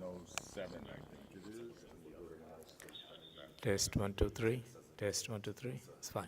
107, I think it is, and we'll go to 106 after that. Test 1, 2, 3. Test 1, 2, 3. It's fine.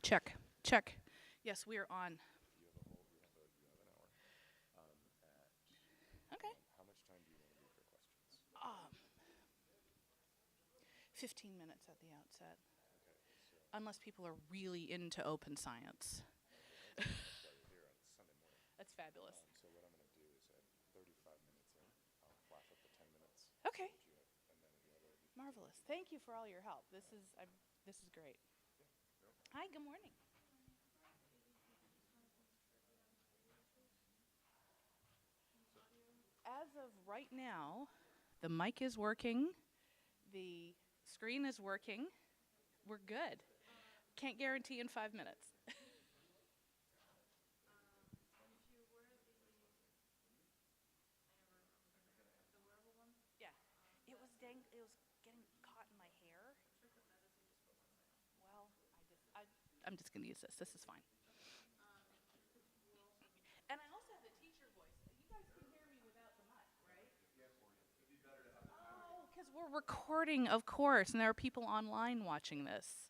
Check, check. Yes, we are on. Okay. How much time do you want to leave for questions? 15 minutes at the outset. Unless people are really into open science. Why you're here on Sunday morning. That's fabulous. So what I'm going to do is at 35 minutes in, I'll flash up the 10 minutes. Okay. And then the other. Marvelous. Thank you for all your help. This is great. Hi, good morning. As of right now, the mic is working, the screen is working. We're good. Can't guarantee in 5 minutes. Yeah, it was getting caught in my hair. Well, I'm just going to use this. This is fine. And I also have a teacher voice. You guys can hear me without the mic, right? Yes, it'd be better to have the mic. Oh, because we're recording, of course, and there are people online watching this.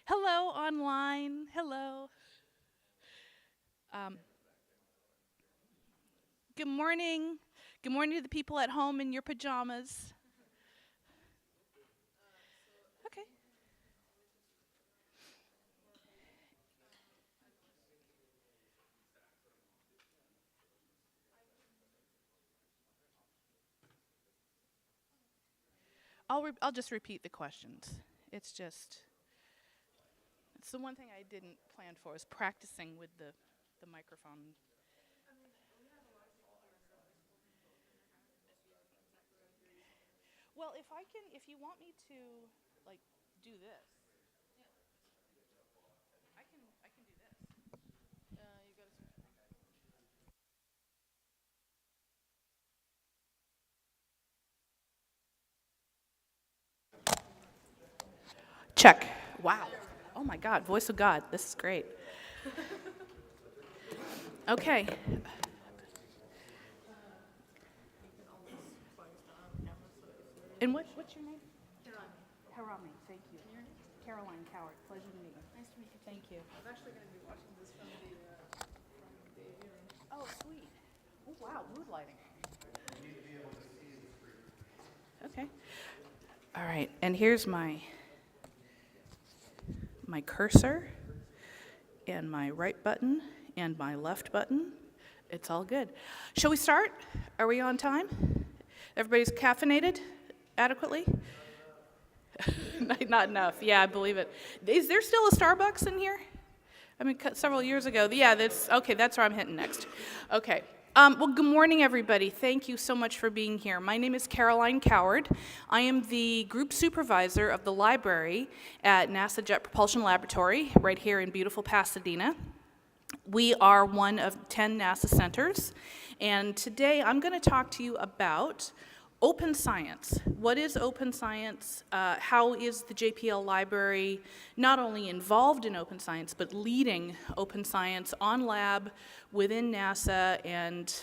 Hello, online. Hello. Good morning. Good morning to the people at home in your pajamas. Okay. I'll just repeat the questions. It's the one thing I didn't plan for was practicing with the microphone. Well, if you want me to, like, do this, I can do this. You gotta switch. Check. Wow. Oh my God, voice of God. This is great. Okay. And what's your name? Harami, thank you. Caroline Coward, pleasure to meet you. Nice to meet you. Thank you. I'm actually going to be watching this from the hearing. Oh, sweet. Oh, wow, mood lighting. Okay. All right, and here's my cursor and my right button and my left button. It's all good. Shall we start? Are we on time? Everybody's caffeinated adequately? Not enough. Yeah, I believe it. Is there still a Starbucks in here? I mean, several years ago. Yeah, that's okay. That's where I'm hitting next. Okay. Well, good morning, everybody. Thank you so much for being here. My name is Caroline Coward. I am the group supervisor of the library at NASA Jet Propulsion Laboratory, right here in beautiful Pasadena. We are one of 10 NASA centers, and today I'm going to talk to you about open science. What is open science? How is the JPL library not only involved in open science, but leading open science on lab within NASA and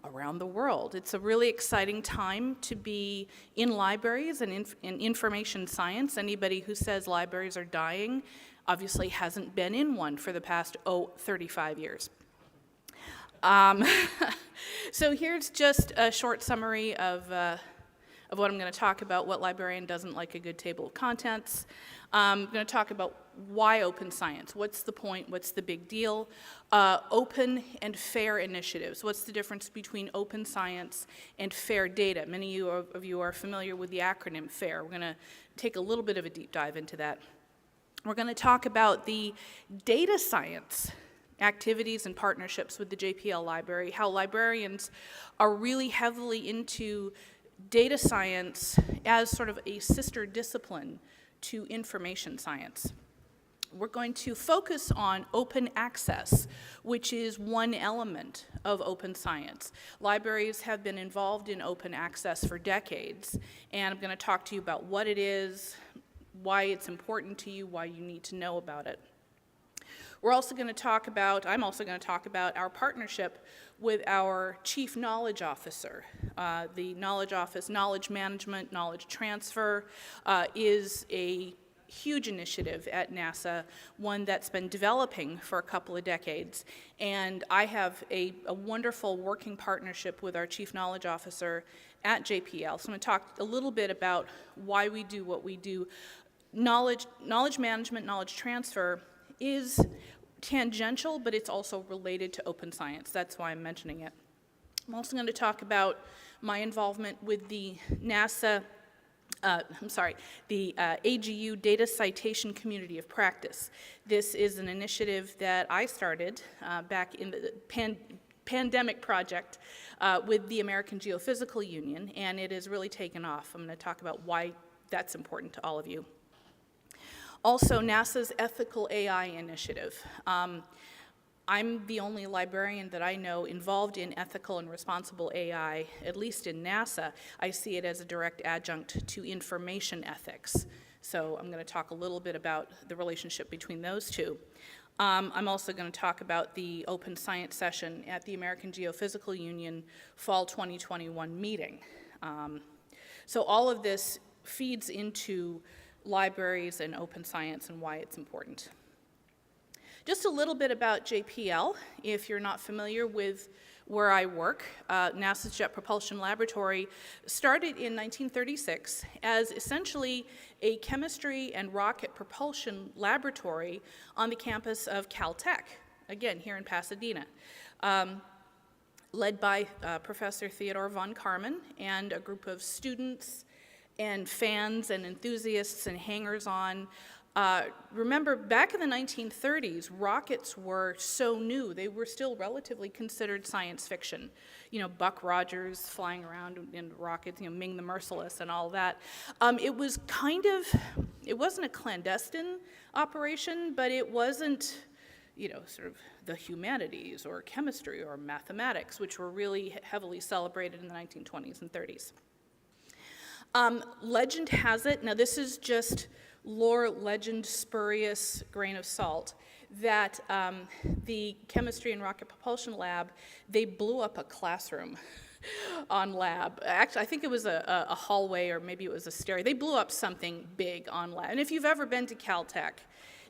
around the world? It's a really exciting time to be in libraries and in information science. Anybody who says libraries are dying obviously hasn't been in one for the past, 35 years. So here's just a short summary of what I'm going to talk about. What librarian doesn't like a good table of contents? I'm going to talk about why open science. What's the point? What's the big deal? Open and fair initiatives. What's the difference between open science and fair data? Many of you are familiar with the acronym FAIR. We're going to take a little bit of a deep dive into that. We're going to talk about the data science activities and partnerships with the JPL library, how librarians are really heavily into data science as sort of a sister discipline to information science. We're going to focus on open access, which is one element of open science. Libraries have been involved in open access for decades, and I'm going to talk to you about what it is, why it's important to you, why you need to know about it. I'm also going to talk about our partnership with our Chief Knowledge Officer. The Knowledge Office, knowledge management, knowledge transfer is a huge initiative at NASA, one that's been developing for a couple of decades. And I have a wonderful working partnership with our Chief Knowledge Officer at JPL. So I'm going to talk a little bit about why we do what we do. Knowledge management, knowledge transfer is tangential, but it's also related to open science. That's why I'm mentioning it. I'm also going to talk about my involvement with the AGU Data Citation Community of Practice. This is an initiative that I started back in the pandemic project with the American Geophysical Union, and it has really taken off. I'm going to talk about why that's important to all of you. Also, NASA's Ethical AI Initiative. I'm the only librarian that I know involved in ethical and responsible AI, at least in NASA. I see it as a direct adjunct to information ethics. So I'm going to talk a little bit about the relationship between those two. I'm also going to talk about the open science session at the American Geophysical Union Fall 2021 meeting. So all of this feeds into libraries and open science and why it's important. Just a little bit about JPL, if you're not familiar with where I work. NASA's Jet Propulsion Laboratory started in 1936 as essentially a chemistry and rocket propulsion laboratory on the campus of Caltech, again, here in Pasadena, led by Professor Theodore von Karman and a group of students and fans and enthusiasts and hangers-on. Remember, back in the 1930s, rockets were so new, they were still relatively considered science fiction. You know, Buck Rogers flying around in rockets, you know, Ming the Merciless and all that. It was it wasn't a clandestine operation, but it wasn't, you know, sort of the humanities or chemistry or mathematics, which were really heavily celebrated in the 1920s and 30s. Legend has it, now this is just lore, legend, spurious grain of salt, that the chemistry and rocket propulsion lab, they blew up a classroom on lab. Actually, I think it was a hallway or maybe it was a stair. They blew up something big on lab. And if you've ever been to Caltech,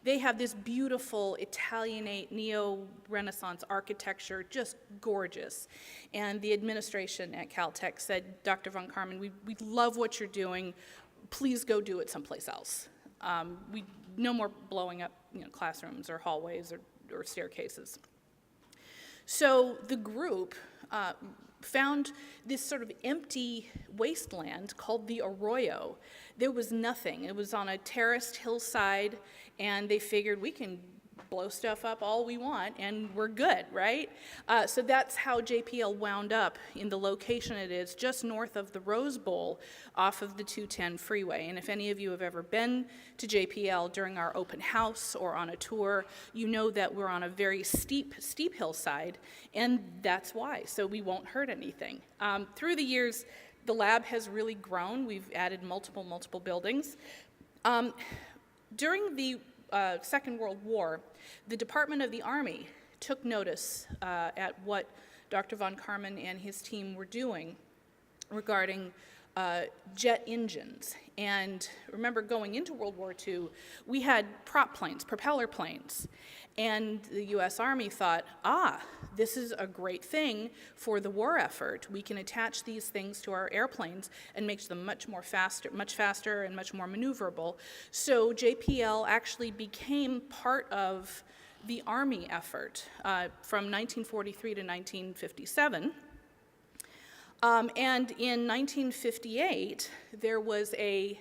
they have this beautiful Italianate neo-Renaissance architecture, just gorgeous. And the administration at Caltech said, Dr. von Karman, we love what you're doing. Please go do it someplace else. No more blowing up, you know, classrooms or hallways or staircases. So the group found this sort of empty wasteland called the Arroyo. There was nothing. It was on a terraced hillside, and they figured we can blow stuff up all we want and we're good, right? So that's how JPL wound up in the location it is, just north of the Rose Bowl off of the 210 freeway. And if any of you have ever been to JPL during our open house or on a tour, you know that we're on a very steep hillside, and that's why, so we won't hurt anything. Through the years, the lab has really grown. We've added multiple buildings. During the Second World War, the Department of the Army took notice at what Dr. von Karman and his team were doing regarding jet engines. And remember, going into World War II, we had prop planes, propeller planes. And the US Army thought, this is a great thing for the war effort. We can attach these things to our airplanes and make them much faster and much more maneuverable. So JPL actually became part of the Army effort from 1943 to 1957. And in 1958, there was a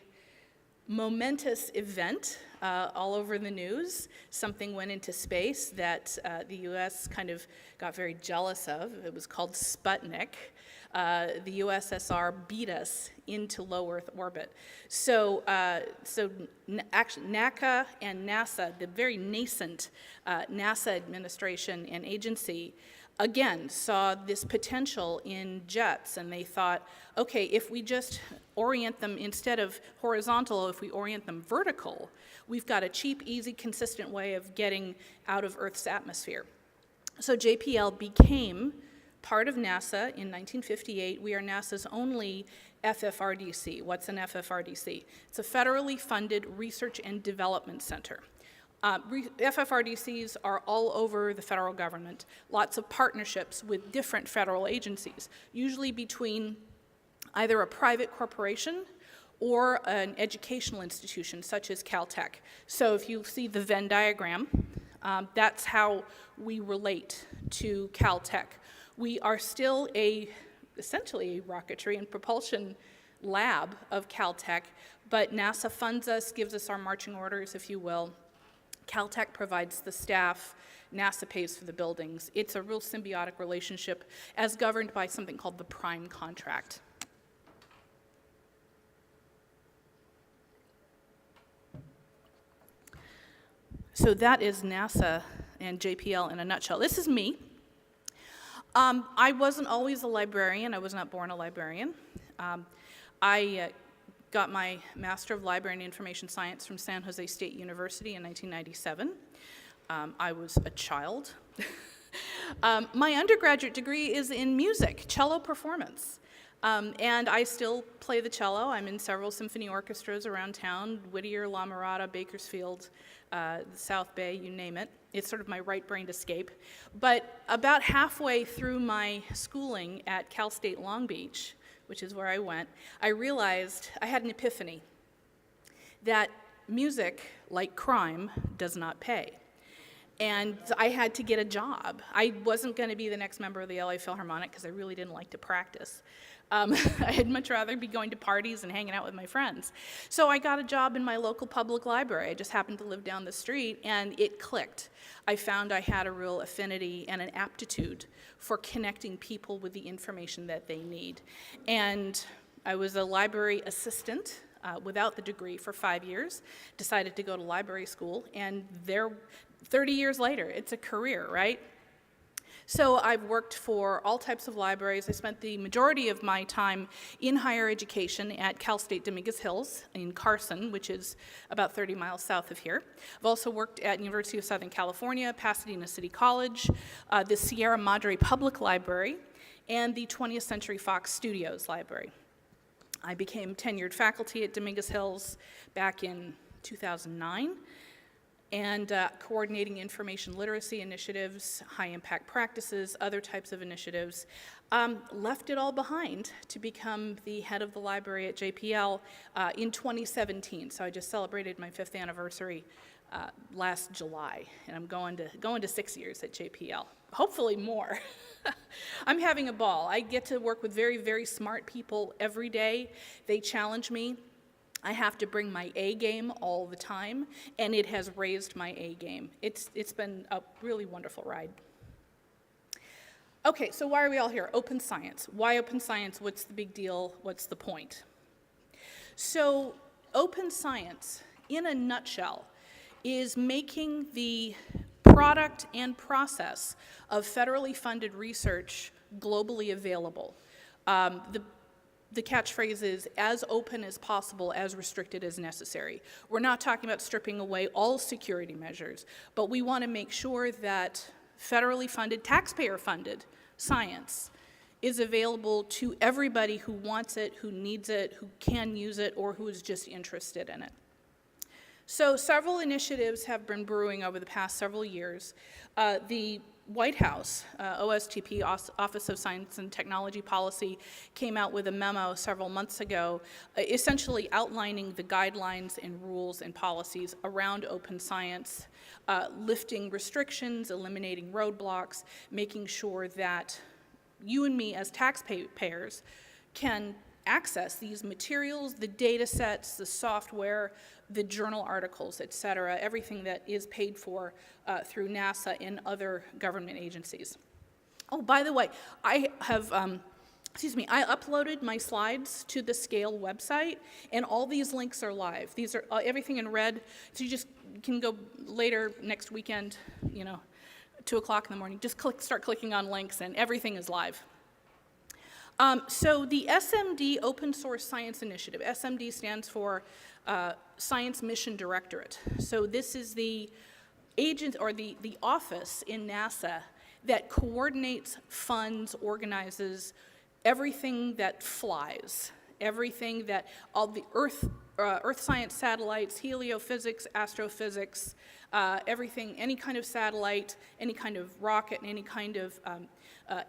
momentous event all over the news. Something went into space that the US kind of got very jealous of. It was called Sputnik. The USSR beat us into low Earth orbit. So actually NACA and NASA, the very nascent NASA administration and agency, again, saw this potential in jets, and they thought, okay, if we just orient them instead of horizontal, if we orient them vertical, we've got a cheap, easy, consistent way of getting out of Earth's atmosphere. So JPL became part of NASA in 1958. We are NASA's only FFRDC. What's an FFRDC? It's a federally funded research and development center. FFRDCs are all over the federal government, lots of partnerships with different federal agencies, usually between either a private corporation or an educational institution such as Caltech. So if you see the Venn diagram, that's how we relate to Caltech. We are still essentially a rocketry and propulsion lab of Caltech, but NASA funds us, gives us our marching orders, if you will. Caltech provides the staff, NASA pays for the buildings. It's a real symbiotic relationship as governed by something called the prime contract. So that is NASA and JPL in a nutshell. This is me. I wasn't always a librarian. I was not born a librarian. I got my Master of Library and Information Science from San Jose State University in 1997. I was a child. My undergraduate degree is in music, cello performance. And I still play the cello. I'm in several symphony orchestras around town, Whittier, La Mirada, Bakersfield, the South Bay, you name it. It's sort of my right-brained escape. But about halfway through my schooling at Cal State Long Beach, which is where I went, I realized, I had an epiphany, that music, like crime, does not pay. And I had to get a job. I wasn't going to be the next member of the LA Philharmonic because I really didn't like to practice. I'd much rather be going to parties and hanging out with my friends. So I got a job in my local public library. I just happened to live down the street, and it clicked. I found I had a real affinity and an aptitude for connecting people with the information that they need. And I was a library assistant without the degree for 5 years, decided to go to library school, and there, 30 years later, it's a career, right? So I've worked for all types of libraries. I spent the majority of my time in higher education at Cal State Dominguez Hills in Carson, which is about 30 miles south of here. I've also worked at University of Southern California, Pasadena City College, the Sierra Madre Public Library, and the 20th Century Fox Studios Library. I became tenured faculty at Dominguez Hills back in 2009. And coordinating information literacy initiatives, high-impact practices, other types of initiatives. Left it all behind to become the head of the library at JPL in 2017. So I just celebrated my 5th anniversary last July, and I'm going to 6 years at JPL. Hopefully more. I'm having a ball. I get to work with very, very smart people every day. They challenge me. I have to bring my A game all the time, and it has raised my A game. It's been a really wonderful ride. Okay, so why are we all here? Open science. Why open science? What's the big deal? What's the point? So open science, in a nutshell, is making the product and process of federally funded research globally available. The catchphrase is as open as possible, as restricted as necessary. We're not talking about stripping away all security measures, but we want to make sure that federally funded, taxpayer-funded science is available to everybody who wants it, who needs it, who can use it, or who is just interested in it. So several initiatives have been brewing over the past several years. The White House, OSTP, Office of Science and Technology Policy, came out with a memo several months ago, essentially outlining the guidelines and rules and policies around open science, lifting restrictions, eliminating roadblocks, making sure that you and me as taxpayers can access these materials, the data sets, the software, the journal articles, et cetera, everything that is paid for through NASA and other government agencies. Oh, by the way, I have, I uploaded my slides to the SCaLE website, and all these links are live. These are everything in red, so you just can go later next weekend, 2 o'clock in the morning, just start clicking on links, and everything is live. So the SMD Open Source Science Initiative, SMD stands for Science Mission Directorate. So this is the agent or the office in NASA that coordinates, funds, organizes everything that flies, everything that all the Earth science satellites, heliophysics, astrophysics, everything, any kind of satellite, any kind of rocket, any kind of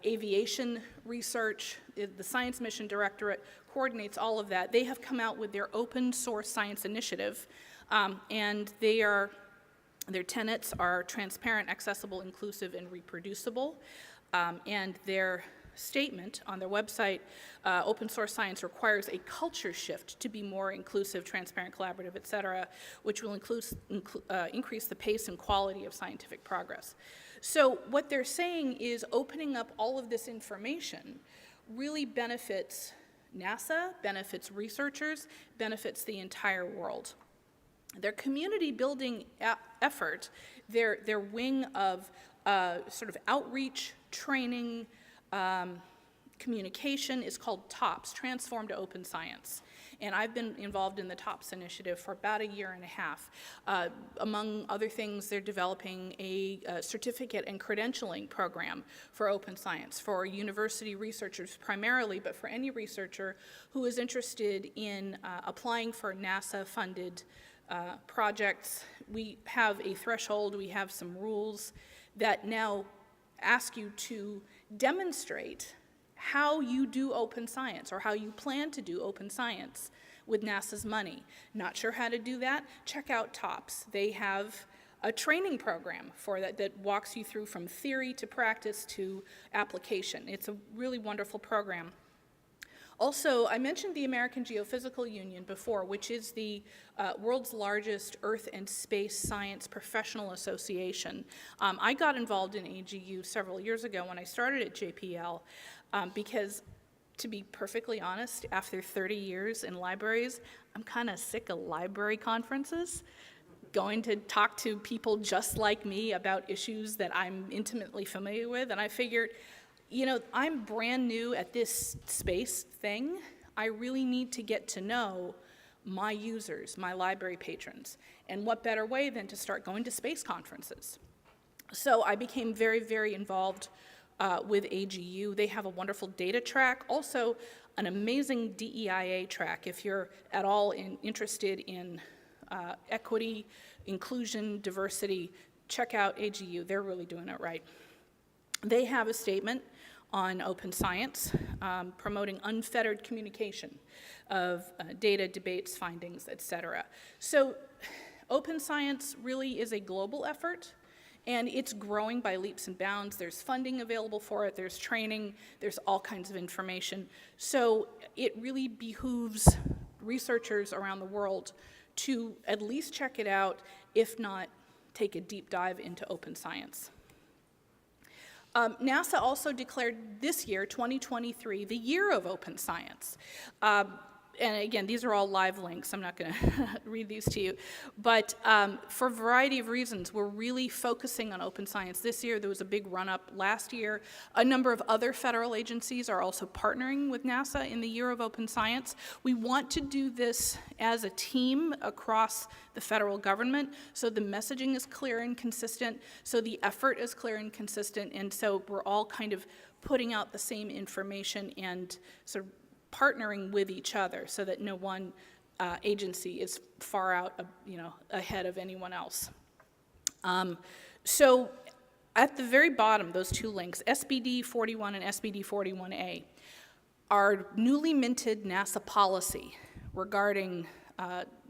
aviation research. The Science Mission Directorate coordinates all of that. They have come out with their open source science initiative, and their tenets are transparent, accessible, inclusive, and reproducible. And their statement on their website, open source science requires a culture shift to be more inclusive, transparent, collaborative, et cetera, which will increase the pace and quality of scientific progress. So what they're saying is opening up all of this information really benefits NASA, benefits researchers, benefits the entire world. Their community building effort, their wing of sort of outreach, training, communication is called TOPS, Transform to Open Science. And I've been involved in the TOPS initiative for about a year and a half. Among other things, they're developing a certificate and credentialing program for open science for university researchers primarily, but for any researcher who is interested in applying for NASA-funded projects. We have a threshold, we have some rules that now ask you to demonstrate how you do open science or how you plan to do open science with NASA's money. Not sure how to do that? Check out TOPS. They have a training program for that that walks you through from theory to practice to application. It's a really wonderful program. Also, I mentioned the American Geophysical Union before, which is the world's largest earth and space science professional association. I got involved in AGU several years ago when I started at JPL because, to be perfectly honest, after 30 years in libraries, I'm kind of sick of library conferences, going to talk to people just like me about issues that I'm intimately familiar with, and I figured, you know, I'm brand new at this space thing. I really need to get to know my users, my library patrons. And what better way than to start going to space conferences? So I became very, very involved with AGU. They have a wonderful data track, also an amazing DEIA track. If you're at all interested in equity, inclusion, diversity, check out AGU. They're really doing it right. They have a statement on open science, promoting unfettered communication of data, debates, findings, et cetera. So open science really is a global effort, and it's growing by leaps and bounds. There's funding available for it, there's training, there's all kinds of information. So it really behooves researchers around the world to at least check it out, if not take a deep dive into open science. NASA also declared this year, 2023, the year of open science. And again, these are all live links. I'm not going to read these to you. But for a variety of reasons, we're really focusing on open science this year. There was a big run-up last year. A number of other federal agencies are also partnering with NASA in the year of open science. We want to do this as a team across the federal government, so the messaging is clear and consistent, so the effort is clear and consistent, and so we're all kind of putting out the same information and sort of partnering with each other so that no one agency is far out, ahead of anyone else. So at the very bottom, those two links, SBD 41 and SBD 41A, are newly minted NASA policy regarding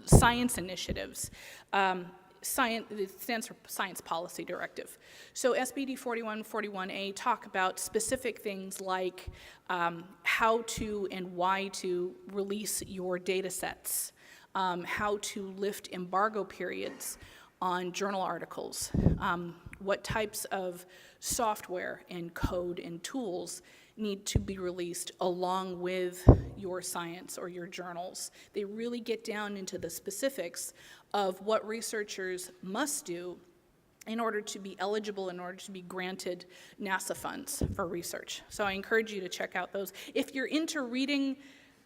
science initiatives. It stands for Science Policy Directive. So SBD 41 and 41A talk about specific things like how to and why to release your data sets, how to lift embargo periods on journal articles, what types of software and code and tools need to be released along with your science or your journals. They really get down into the specifics of what researchers must do in order to be eligible, in order to be granted NASA funds for research. So I encourage you to check out those. If you're into reading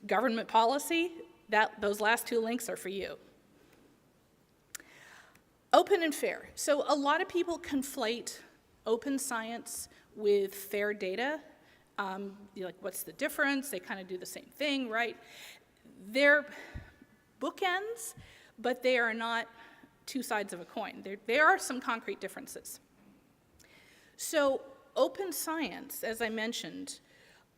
government policy, those last two links are for you. Open and fair. So a lot of people conflate open science with fair data. You're like, what's the difference? They kind of do the same thing, right? They're bookends, but they are not two sides of a coin. There are some concrete differences. So open science, as I mentioned,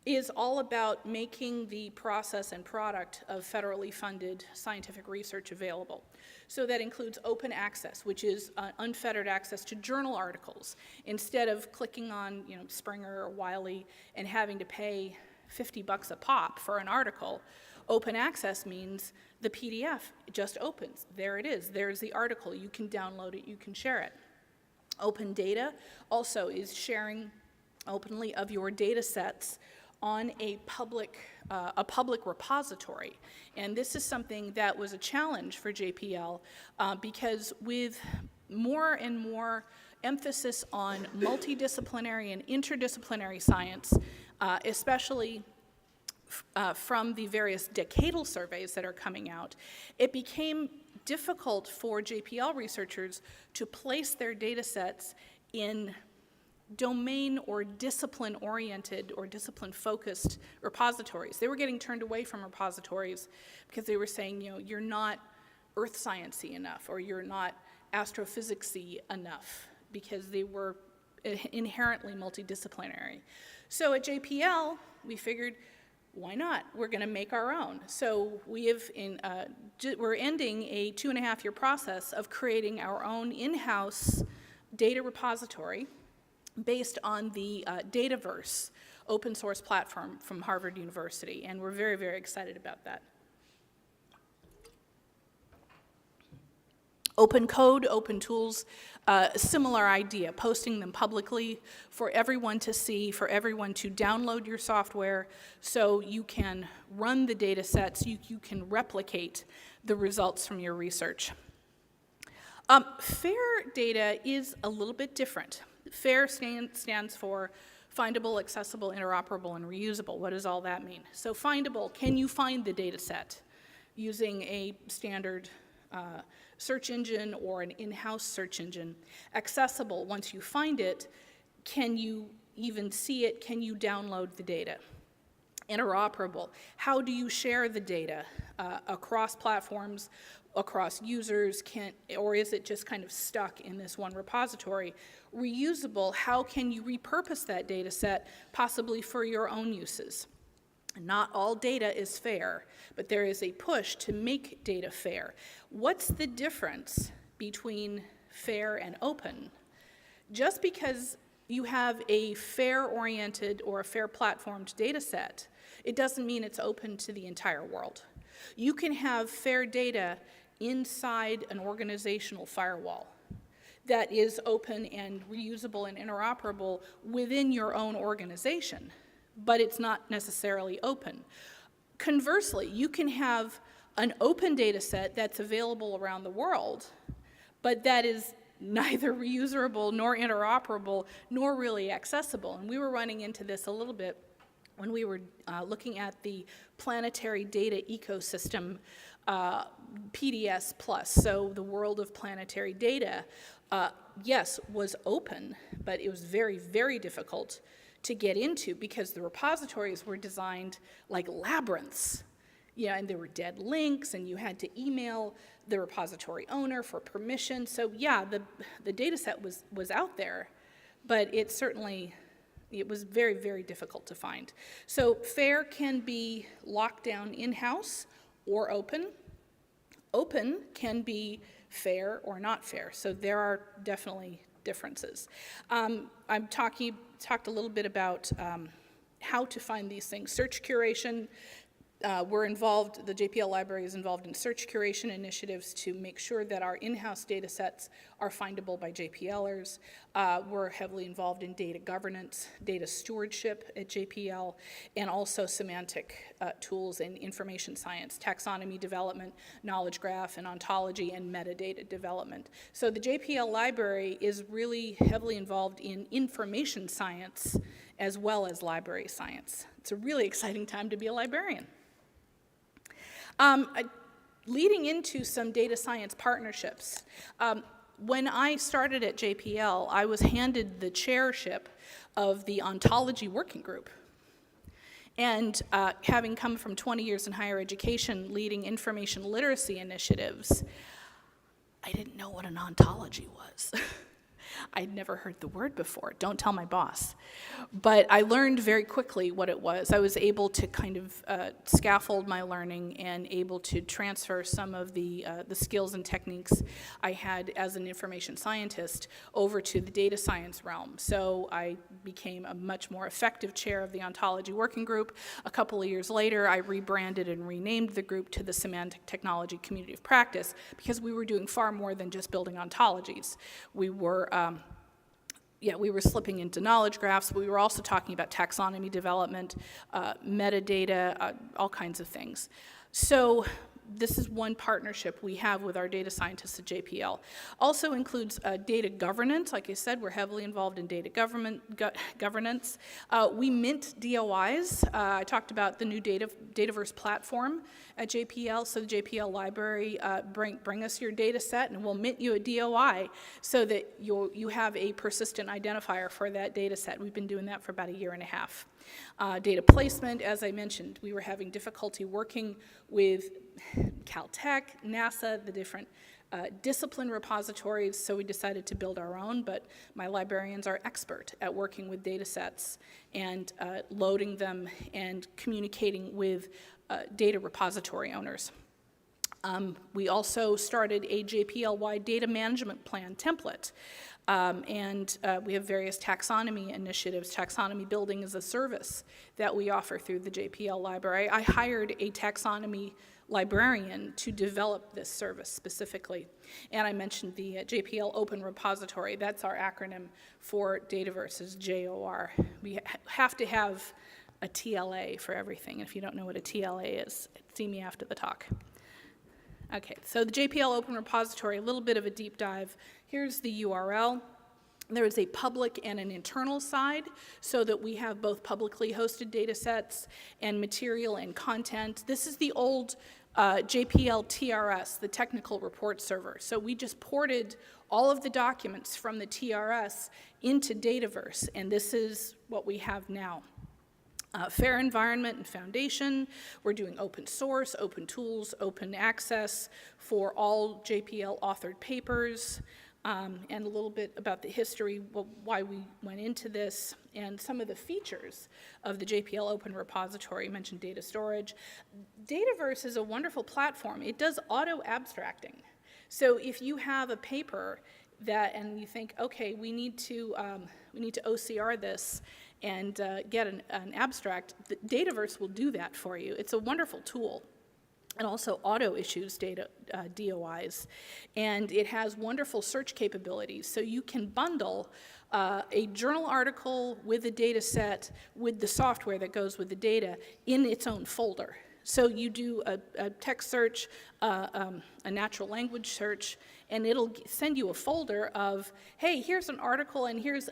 is all about making the process and product of federally funded scientific research available. So that includes open access, which is unfettered access to journal articles. Instead of clicking on, Springer or Wiley and having to pay $50 a pop for an article, open access means the PDF just opens. There it is. There's the article. You can download it. You can share it. Open data also is sharing openly of your data sets on a public repository. And this is something that was a challenge for JPL because with more and more emphasis on multidisciplinary and interdisciplinary science, especially from the various decadal surveys that are coming out, it became difficult for JPL researchers to place their data sets in domain or discipline-oriented or discipline-focused repositories. They were getting turned away from repositories because they were saying, you're not earth sciencey enough, or you're not astrophysicsy enough, because they were inherently multidisciplinary. So at JPL, we figured, why not? We're going to make our own. So we're ending a 2.5-year process of creating our own in-house data repository based on the Dataverse open source platform from Harvard University, and we're very, very excited about that. Open code, open tools, similar idea, posting them publicly for everyone to see, for everyone to download your software so you can run the data sets, you can replicate the results from your research. FAIR data is a little bit different. FAIR stands for findable, accessible, interoperable, and reusable. What does all that mean? So findable, can you find the data set using a standard search engine or an in-house search engine? Accessible, once you find it, can you even see it? Can you download the data? Interoperable, how do you share the data across platforms, across users, or is it just kind of stuck in this one repository? Reusable, how can you repurpose that data set, possibly for your own uses? Not all data is fair, but there is a push to make data fair. What's the difference between fair and open? Just because you have a fair-oriented or a fair-platformed data set, it doesn't mean it's open to the entire world. You can have fair data inside an organizational firewall that is open and reusable and interoperable within your own organization, but it's not necessarily open. Conversely, you can have an open data set that's available around the world, but that is neither reusable nor interoperable nor really accessible. And we were running into this a little bit when we were looking at the planetary data ecosystem, PDS Plus, so the world of planetary data, yes, was open, but it was very, very difficult to get into because the repositories were designed like labyrinths. And there were dead links, and you had to email the repository owner for permission. So yeah, the data set was out there, but it was very, very difficult to find. So FAIR can be locked down in-house or open. Open can be fair or not fair. So there are definitely differences. I've talked a little bit about how to find these things. Search curation. We're involved, the JPL library is involved in search curation initiatives to make sure that our in-house data sets are findable by JPLers. We're heavily involved in data governance, data stewardship at JPL, and also semantic tools in information science, taxonomy development, knowledge graph and ontology, and metadata development. So the JPL library is really heavily involved in information science as well as library science. It's a really exciting time to be a librarian. Leading into some data science partnerships, When I started at JPL, I was handed the chairship of the ontology working group. And having come from 20 years in higher education, leading information literacy initiatives, I didn't know what an ontology was. I'd never heard the word before. Don't tell my boss. But I learned very quickly what it was. I was able to kind of scaffold my learning and able to transfer some of the skills and techniques I had as an information scientist over to the data science realm. So I became a much more effective chair of the ontology working group. A couple of years later, I rebranded and renamed the group to the Semantic Technology Community of Practice because we were doing far more than just building ontologies. We were slipping into knowledge graphs. We were also talking about taxonomy development, metadata, all kinds of things. So this is one partnership we have with our data scientists at JPL. Also includes data governance. Like I said, we're heavily involved in data governance. We mint DOIs. I talked about the new Dataverse platform at JPL. So the JPL library, bring us your data set and we'll mint you a DOI so that you have a persistent identifier for that data set. We've been doing that for about a year and a half. Data placement, as I mentioned, we were having difficulty working with Caltech, NASA, the different discipline repositories, so we decided to build our own, but my librarians are expert at working with data sets and loading them and communicating with data repository owners. We also started a JPL-wide data management plan template. We have various taxonomy initiatives. Taxonomy building is a service that we offer through the JPL library. I hired a taxonomy librarian to develop this service specifically. And I mentioned the JPL Open Repository. That's our acronym for Dataverse, is JOR. We have to have a TLA for everything. If you don't know what a TLA is, see me after the talk. Okay, so the JPL Open Repository, a little bit of a deep dive. Here's the URL. There is a public and an internal side so that we have both publicly hosted data sets and material and content. This is the old JPL TRS, the technical report server. So we just ported all of the documents from the TRS into Dataverse, and this is what we have now. Fair environment and foundation. We're doing open source, open tools, open access for all JPL authored papers, and a little bit about the history, why we went into this, and some of the features of the JPL Open Repository. I mentioned data storage. Dataverse is a wonderful platform. It does auto-abstracting. So if you have a paper and you think, okay, we need to OCR this and get an abstract, the Dataverse will do that for you. It's a wonderful tool. It also auto-issues data DOIs, and it has wonderful search capabilities. So you can bundle a journal article with a data set with the software that goes with the data in its own folder. So you do a text search, a natural language search, and it'll send you a folder of, hey, here's an article and here's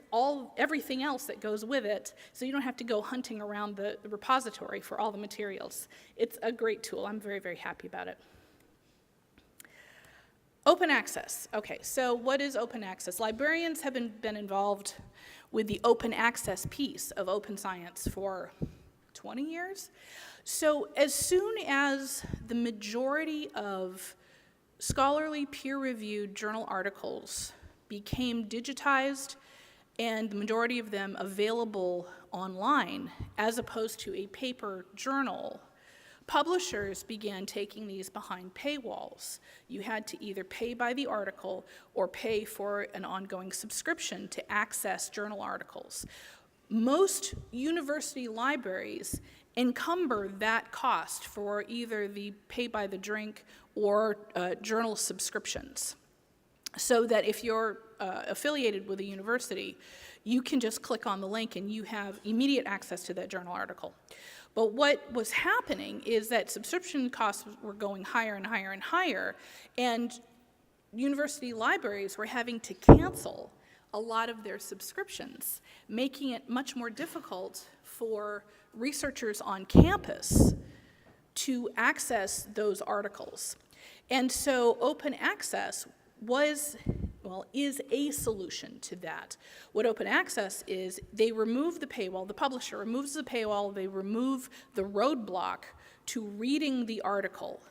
everything else that goes with it, so you don't have to go hunting around the repository for all the materials. It's a great tool. I'm very, very happy about it. Open access. Okay, so what is open access? Librarians have been involved with the open access piece of open science for 20 years. So as soon as the majority of scholarly peer-reviewed journal articles became digitized and the majority of them available online as opposed to a paper journal, publishers began taking these behind paywalls. You had to either pay by the article or pay for an ongoing subscription to access journal articles. Most university libraries encumber that cost for either the pay by the drink or journal subscriptions, so that if you're affiliated with a university, you can just click on the link and you have immediate access to that journal article. But what was happening is that subscription costs were going higher and higher and higher, and university libraries were having to cancel a lot of their subscriptions, making it much more difficult for researchers on campus to access those articles. And so open access was well, is a solution to that. What open access is, they remove the paywall, the publisher removes the paywall, they remove the roadblock to reading the article.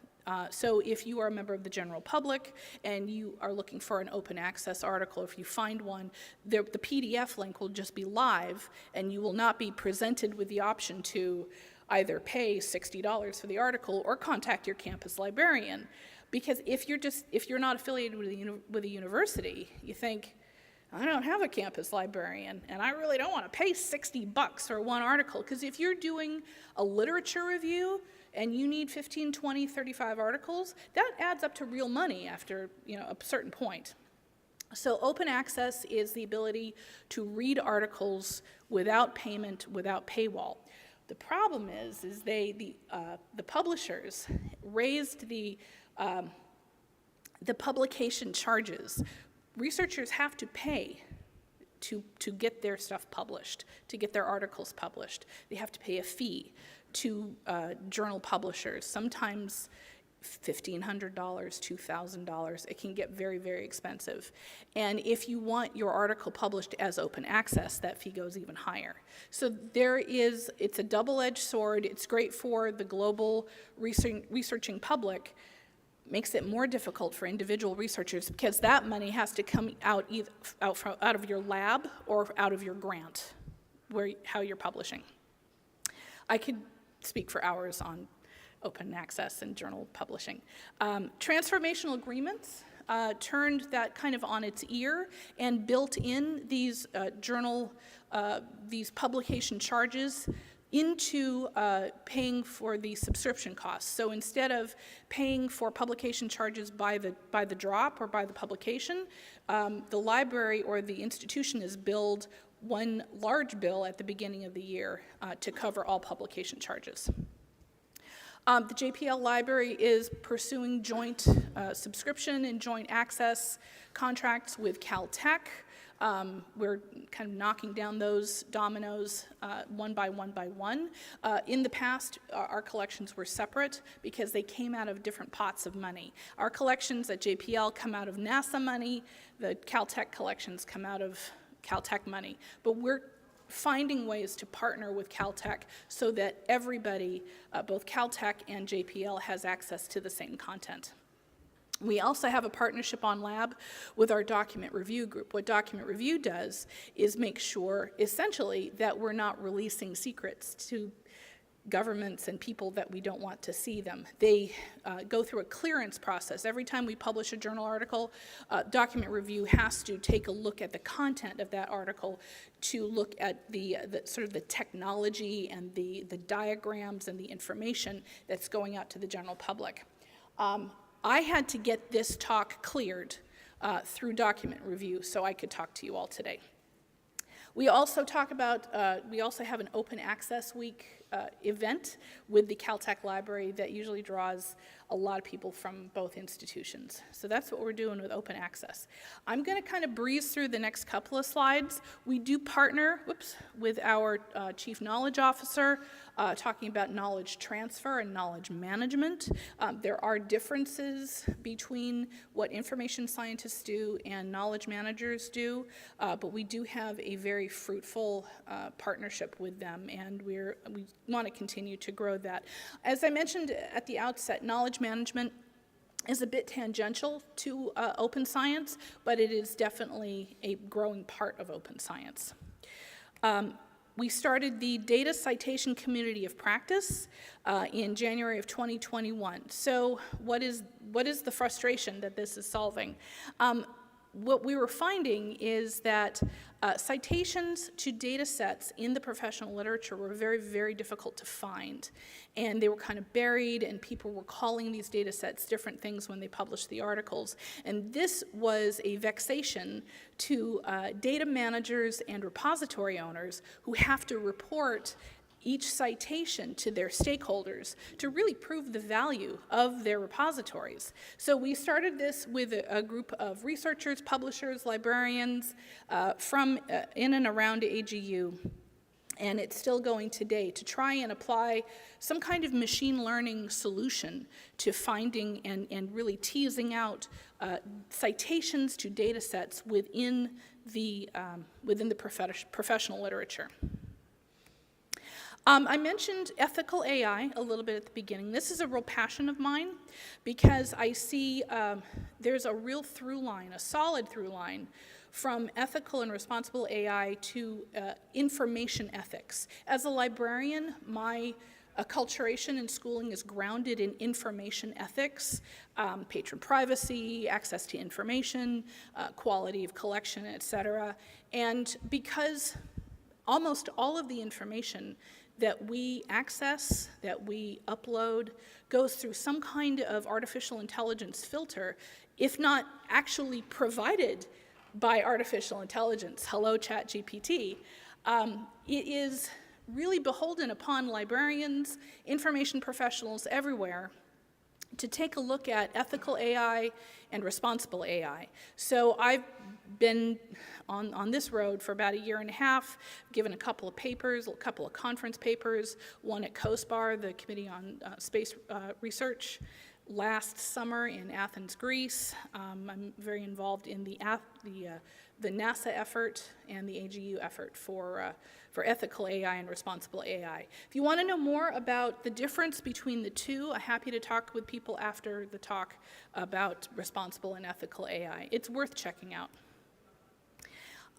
So if you are a member of the general public and you are looking for an open access article, if you find one, the PDF link will just be live, and you will not be presented with the option to either pay $60 for the article or contact your campus librarian. Because if you're not affiliated with a university, you think, I don't have a campus librarian, and I really don't want to pay $60 for one article. Because if you're doing a literature review and you need 15, 20, 35 articles, that adds up to real money after a certain point. So open access is the ability to read articles without payment, without paywall. The problem is the publishers raised the publication charges. Researchers have to pay to get their stuff published, to get their articles published. They have to pay a fee to journal publishers, sometimes $1,500, $2,000. It can get very, very expensive. And if you want your article published as open access, that fee goes even higher. So it's a double-edged sword. It's great for the global researching public. Makes it more difficult for individual researchers because that money has to come out either out of your lab or out of your grant, how you're publishing. I could speak for hours on open access and journal publishing. Transformational agreements turned that kind of on its ear and built in these these publication charges into paying for the subscription costs. So instead of paying for publication charges by the drop or by the publication, the library or the institution is billed one large bill at the beginning of the year to cover all publication charges. The JPL library is pursuing joint subscription and joint access contracts with Caltech. We're kind of knocking down those dominoes one by one. In the past, our collections were separate because they came out of different pots of money. Our collections at JPL come out of NASA money. The Caltech collections come out of Caltech money. But we're finding ways to partner with Caltech so that everybody, both Caltech and JPL, has access to the same content. We also have a partnership on lab with our document review group. What document review does is make sure, essentially, that we're not releasing secrets to governments and people that we don't want to see them. They go through a clearance process. Every time we publish a journal article, document review has to take a look at the content of that article to look at the sort of the technology and the diagrams and the information that's going out to the general public. I had to get this talk cleared through document review so I could talk to you all today. We also we also have an open access week event with the Caltech library that usually draws a lot of people from both institutions. So that's what we're doing with open access. I'm going to kind of breeze through the next couple of slides. We do partner with our Chief Knowledge Officer, talking about knowledge transfer and knowledge management. There are differences between what information scientists do and knowledge managers do, but we do have a very fruitful partnership with them, and we want to continue to grow that. As I mentioned at the outset, knowledge management is a bit tangential to open science, but it is definitely a growing part of open science. We started the Data Citation Community of Practice in January of 2021. So what is the frustration that this is solving? What we were finding is that citations to data sets in the professional literature were very, very difficult to find. And they were kind of buried, and people were calling these data sets different things when they published the articles. And this was a vexation to data managers and repository owners who have to report each citation to their stakeholders to really prove the value of their repositories. So we started this with a group of researchers, publishers, librarians from in and around AGU. and it's still going today, to try and apply some kind of machine learning solution to finding and really teasing out citations to data sets within the professional literature. I mentioned ethical AI a little bit at the beginning. This is a real passion of mine because I see there's a real through line, a solid through line, from ethical and responsible AI to information ethics. As a librarian, my acculturation and schooling is grounded in information ethics, patron privacy, access to information, quality of collection, et cetera. And because almost all of the information that we access, that we upload, goes through some kind of artificial intelligence filter, if not actually provided by artificial intelligence, hello ChatGPT, it is really beholden upon librarians, information professionals everywhere to take a look at ethical AI and responsible AI. So I've been on this road for about a year and a half, given a couple of papers, a couple of conference papers, one at COSPAR, the Committee on Space Research, last summer in Athens, Greece. I'm very involved in the NASA effort and the AGU effort for ethical AI and responsible AI. If you want to know more about the difference between the two, I'm happy to talk with people after the talk about responsible and ethical AI. It's worth checking out.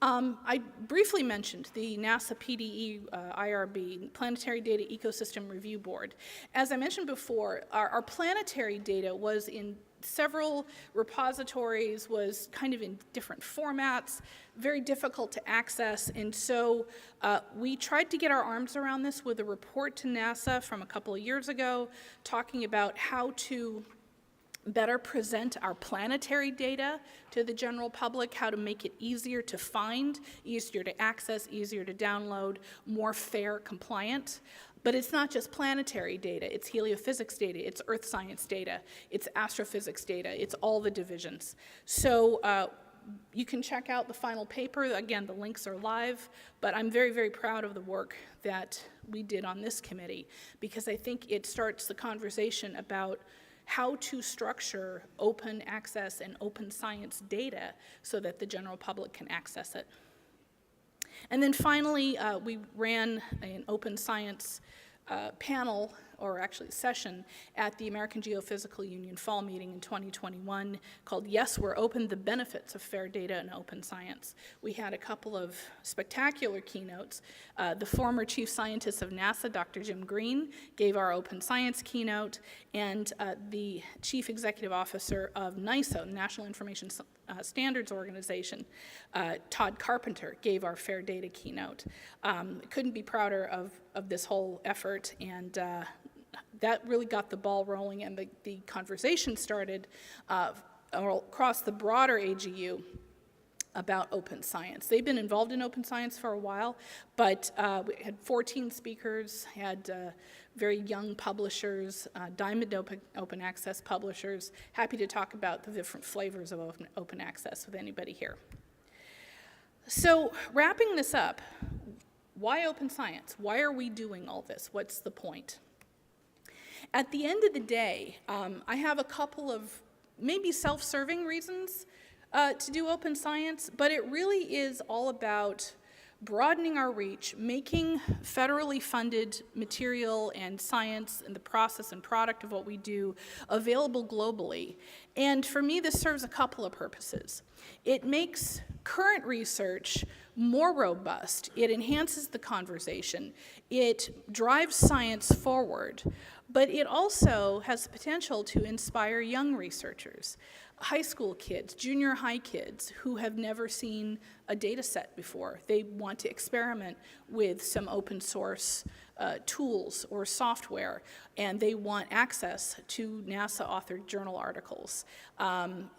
I briefly mentioned the NASA PDE IRB, Planetary Data Ecosystem Review Board. As I mentioned before, our planetary data was in several repositories, was kind of in different formats, very difficult to access, and so we tried to get our arms around this with a report to NASA from a couple of years ago, talking about how to better present our planetary data to the general public, how to make it easier to find, easier to access, easier to download, more fair, compliant. But it's not just planetary data, it's heliophysics data, it's earth science data, it's astrophysics data, it's all the divisions. So you can check out the final paper. Again, the links are live, but I'm very, very proud of the work that we did on this committee because I think it starts the conversation about how to structure open access and open science data so that the general public can access it. And then finally, we ran an open science panel, or actually session, at the American Geophysical Union fall meeting in 2021 called Yes, We're Open, the Benefits of Fair Data and Open Science. We had a couple of spectacular keynotes. The former chief scientist of NASA, Dr. Jim Green, gave our open science keynote, and the chief executive officer of NISO, National Information Standards Organization, Todd Carpenter, gave our Fair Data keynote. Couldn't be prouder of this whole effort, and that really got the ball rolling, and the conversation started across the broader AGU about open science. They've been involved in open science for a while, but we had 14 speakers, had very young publishers, diamond open access publishers. Happy to talk about the different flavors of open access with anybody here. So wrapping this up, why open science? Why are we doing all this? What's the point? At the end of the day, I have a couple of maybe self-serving reasons to do open science, but it really is all about broadening our reach, making federally funded material and science and the process and product of what we do available globally. And for me, this serves a couple of purposes. It makes current research more robust. It enhances the conversation. It drives science forward. But it also has the potential to inspire young researchers, high school kids, junior high kids who have never seen a data set before. They want to experiment with some open source tools or software, and they want access to NASA-authored journal articles.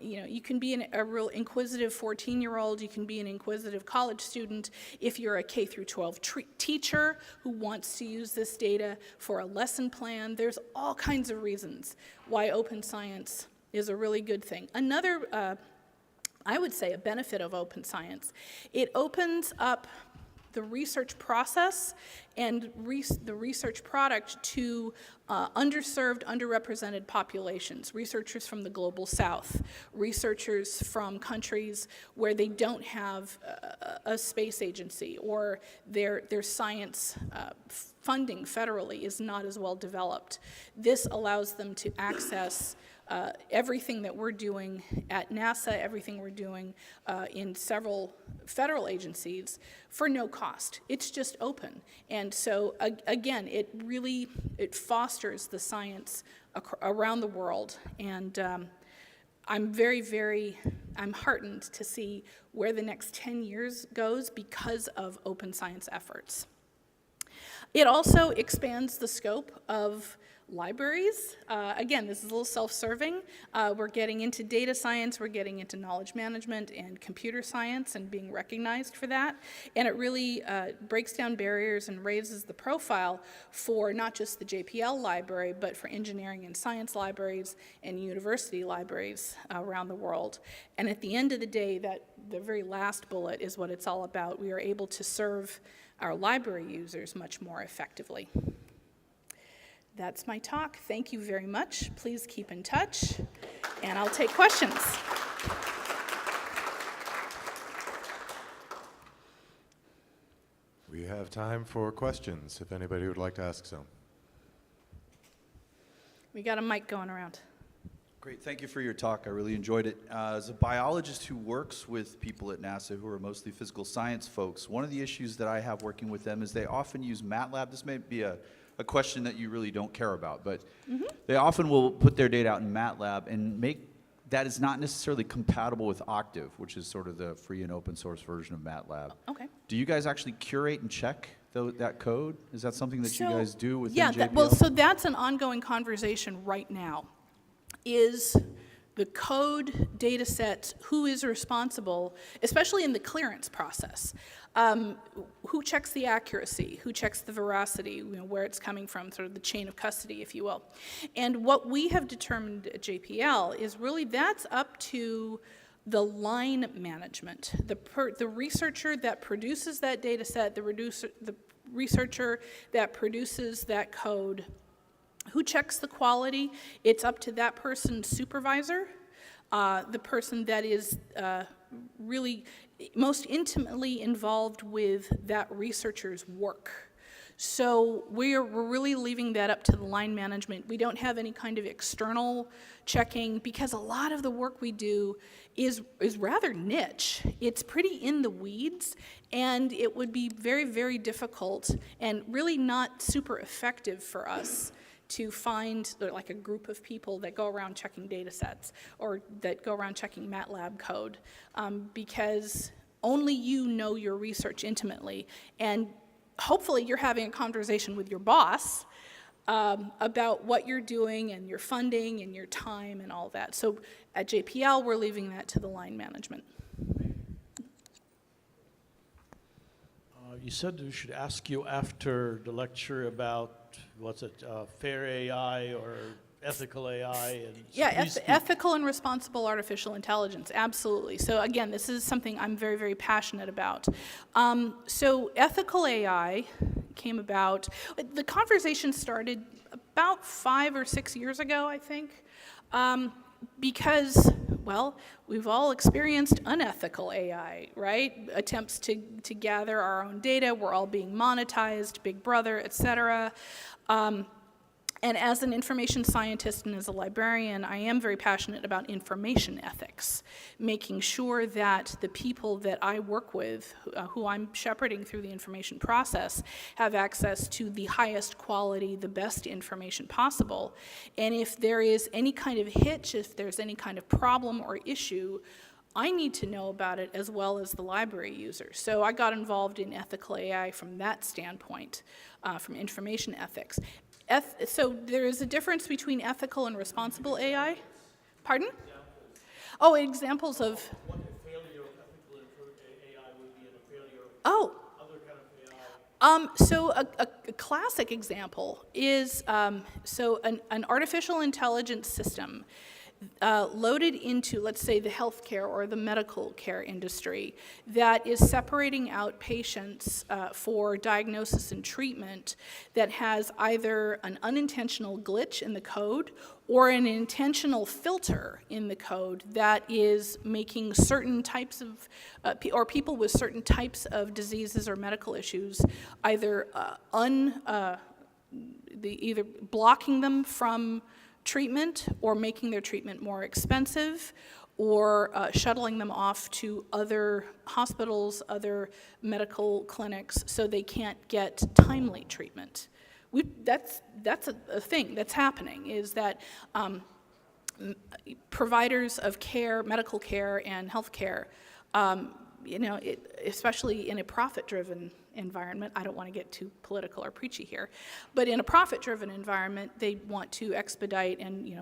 You can be a real inquisitive 14-year-old, you can be an inquisitive college student. If you're a K through 12 teacher who wants to use this data for a lesson plan, there's all kinds of reasons why open science is a really good thing. Another, I would say, a benefit of open science, it opens up the research process and the research product to underserved, underrepresented populations, researchers from the global south, researchers from countries where they don't have a space agency, or their science funding federally is not as well developed. This allows them to access everything that we're doing at NASA, everything we're doing in several federal agencies for no cost. It's just open. And so, again, it fosters the science around the world. And I'm I'm heartened to see where the next 10 years goes because of open science efforts. It also expands the scope of libraries. Again, this is a little self-serving. We're getting into data science, we're getting into knowledge management and computer science and being recognized for that. And it really breaks down barriers and raises the profile for not just the JPL library, but for engineering and science libraries and university libraries around the world. And at the end of the day, the very last bullet is what it's all about. We are able to serve our library users much more effectively. That's my talk. Thank you very much. Please keep in touch, and I'll take questions. We have time for questions, if anybody would like to ask some. We got a mic going around. Great, thank you for your talk. I really enjoyed it. As a biologist who works with people at NASA who are mostly physical science folks, one of the issues that I have working with them is they often use MATLAB. This may be a question that you really don't care about, but they often will put their data out in MATLAB and make that is not necessarily compatible with Octave, which is sort of the free and open source version of MATLAB. Okay. Do you guys actually curate and check that code? Is that something that you guys do within yeah, JPL? so that's an ongoing conversation right now. Is the code data sets, who is responsible, especially in the clearance process? Who checks the accuracy? Who checks the veracity, where it's coming from, sort of the chain of custody, if you will. And what we have determined at JPL is really that's up to the line management. The researcher that produces that data set, the researcher that produces that code, who checks the quality? It's up to that person's supervisor, the person that is really most intimately involved with that researcher's work. So we're really leaving that up to the line management. We don't have any kind of external checking because a lot of the work we do is rather niche. It's pretty in the weeds, and it would be very, very difficult and really not super effective for us to find like a group of people that go around checking data sets or that go around checking MATLAB code because only you know your research intimately, and hopefully you're having a conversation with your boss about what you're doing and your funding and your time and all that. So at JPL, we're leaving that to the line management. You said we should ask you after the lecture about, fair AI or ethical AI? And yeah, ethical and responsible artificial intelligence, absolutely. So again, this is something I'm very, very passionate about. So ethical AI came about, the conversation started about 5 or 6 years ago, I think, because, well, we've all experienced unethical AI, right? Attempts to gather our own data, we're all being monetized, Big Brother, et cetera. And as an information scientist and as a librarian, I am very passionate about information ethics, making sure that the people that I work with, who I'm shepherding through the information process, have access to the highest quality, the best information possible. And if there is any kind of hitch, if there's any kind of problem or issue, I need to know about it as well as the library user. So I got involved in ethical AI from that standpoint, from information ethics. So there is a difference between ethical and responsible AI? Pardon? Oh, examples of... What a failure of ethical AI would be and a failure of Oh. other kind of AI? So a classic example is, so an artificial intelligence system loaded into, let's say, the healthcare or the medical care industry that is separating out patients for diagnosis and treatment that has either an unintentional glitch in the code or an intentional filter in the code that is making certain types of, or people with certain types of diseases or medical issues either either blocking them from treatment or making their treatment more expensive or shuttling them off to other hospitals, other medical clinics so they can't get timely treatment. That's a thing that's happening, is that providers of care, medical care and health care, especially in a profit-driven environment, I don't want to get too political or preachy here, but in a profit-driven environment, they want to expedite and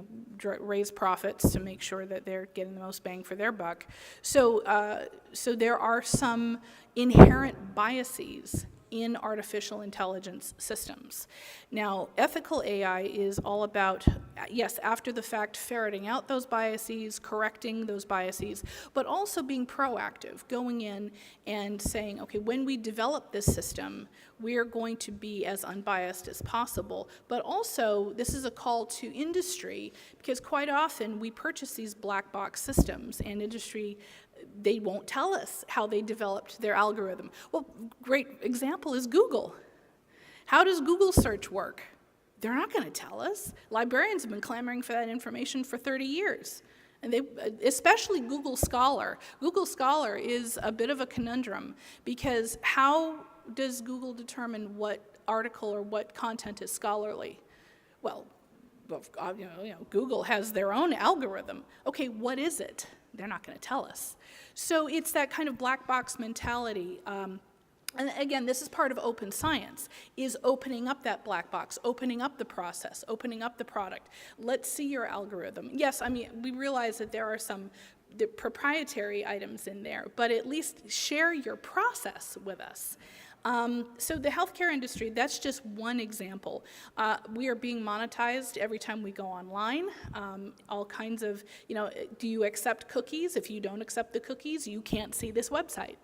raise profits to make sure that they're getting the most bang for their buck. So there are some inherent biases in artificial intelligence systems. Now, ethical AI is all about, yes, after the fact, ferreting out those biases, correcting those biases, but also being proactive, going in and saying, okay, when we develop this system, we are going to be as unbiased as possible. But also, this is a call to industry, because quite often we purchase these black box systems, and industry, they won't tell us how they developed their algorithm. Well, great example is Google. How does Google search work? They're not going to tell us. Librarians have been clamoring for that information for 30 years. And they, especially Google Scholar. Google Scholar is a bit of a conundrum, because how does Google determine what article or what content is scholarly? Well, Google has their own algorithm. Okay, what is it? They're not going to tell us. So it's that kind of black box mentality. And again, this is part of open science, is opening up that black box, opening up the process, opening up the product. Let's see your algorithm. Yes, I mean, we realize that there are some proprietary items in there, but at least share your process with us. So the healthcare industry, that's just one example. We are being monetized every time we go online. All kinds of, do you accept cookies? If you don't accept the cookies, you can't see this website.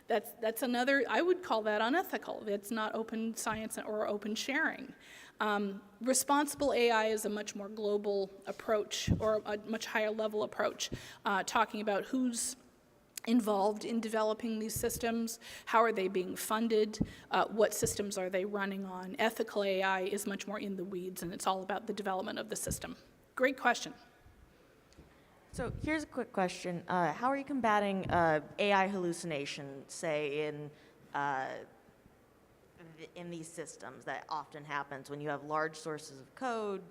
That's another, I would call that unethical. It's not open science or open sharing. Responsible AI is a much more global approach, or a much higher level approach, talking about who's involved in developing these systems, how are they being funded, what systems are they running on. Ethical AI is much more in the weeds, and it's all about the development of the system. Great question. So here's a quick question. How are you combating AI hallucination, say, in these systems that often happens when you have large sources of code,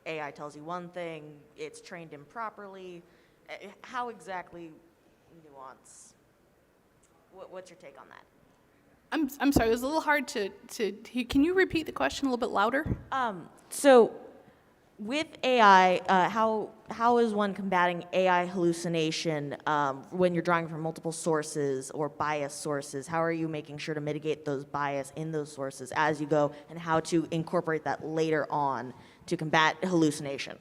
AI tells you one thing, it's trained improperly. How exactly nuance? What's your take on that? I'm sorry, it was a little hard to hear. Can you repeat the question a little bit louder? So with AI, how is one combating AI hallucination when you're drawing from multiple sources or biased sources? How are you making sure to mitigate those bias in those sources as you go, and how to incorporate that later on to combat hallucination?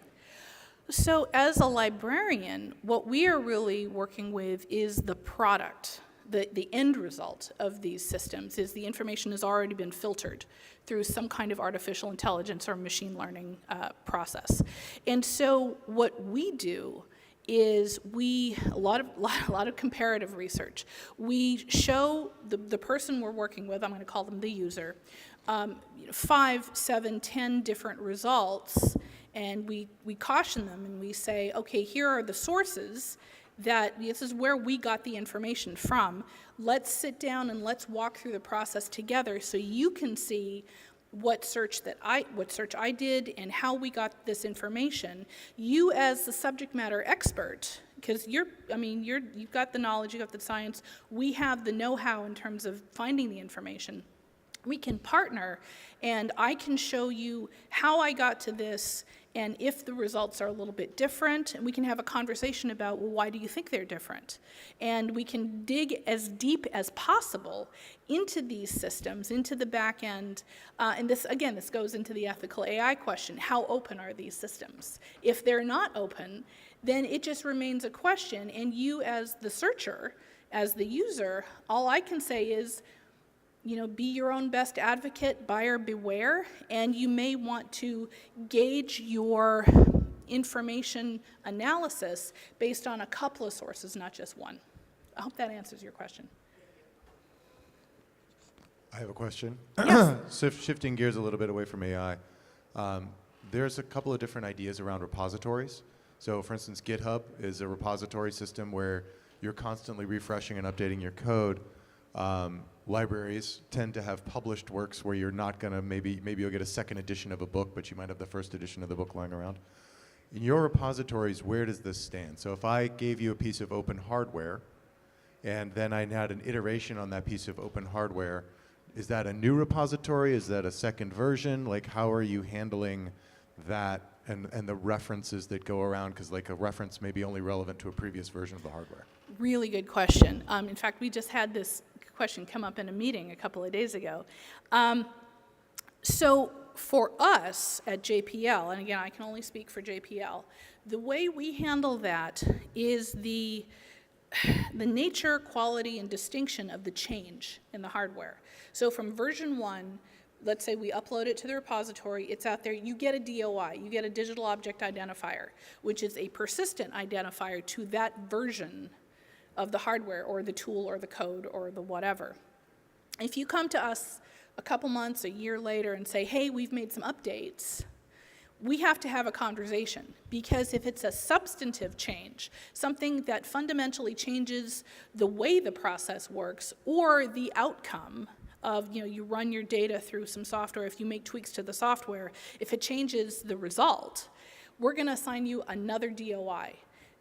So as a librarian, what we are really working with is the product. The end result of these systems is the information has already been filtered through some kind of artificial intelligence or machine learning process. And so what we do is a lot of comparative research. We show the person we're working with, I'm going to call them the user, 5, 7, 10 different results, and we caution them and we say, okay, here are the sources that this is where we got the information from. Let's sit down and let's walk through the process together so you can see what search I did and how we got this information. You as the subject matter expert, because you've got the knowledge, you've got the science, we have the know-how in terms of finding the information. We can partner, and I can show you how I got to this, and if the results are a little bit different, and we can have a conversation about, well, why do you think they're different? And we can dig as deep as possible into these systems, into the back end. And this goes into the ethical AI question. How open are these systems? If they're not open, then it just remains a question, and you as the searcher, as the user, all I can say is, be your own best advocate, buyer beware, and you may want to gauge your information analysis based on a couple of sources, not just one. I hope that answers your question. I have a question. Yes. Shifting gears a little bit away from AI, there's a couple of different ideas around repositories. So for instance, GitHub is a repository system where you're constantly refreshing and updating your code. Libraries tend to have published works where you're not going to, maybe you'll get a second edition of a book, but you might have the first edition of the book lying around. In your repositories, where does this stand? So if I gave you a piece of open hardware, and then I had an iteration on that piece of open hardware, is that a new repository? Is that a second version? Like, how are you handling that and the references that go around? Because like a reference may be only relevant to a previous version of the hardware. Really good question. In fact, we just had this question come up in a meeting a couple of days ago. So for us at JPL, and again, I can only speak for JPL, the way we handle that is the nature, quality, and distinction of the change in the hardware. So from version 1, let's say we upload it to the repository, it's out there, you get a DOI, you get a digital object identifier, which is a persistent identifier to that version of the hardware or the tool or the code or the whatever. If you come to us a couple months, a year later and say, hey, we've made some updates, we have to have a conversation, because if it's a substantive change, something that fundamentally changes the way the process works or the outcome of, you run your data through some software, if you make tweaks to the software, if it changes the result, we're going to assign you another DOI.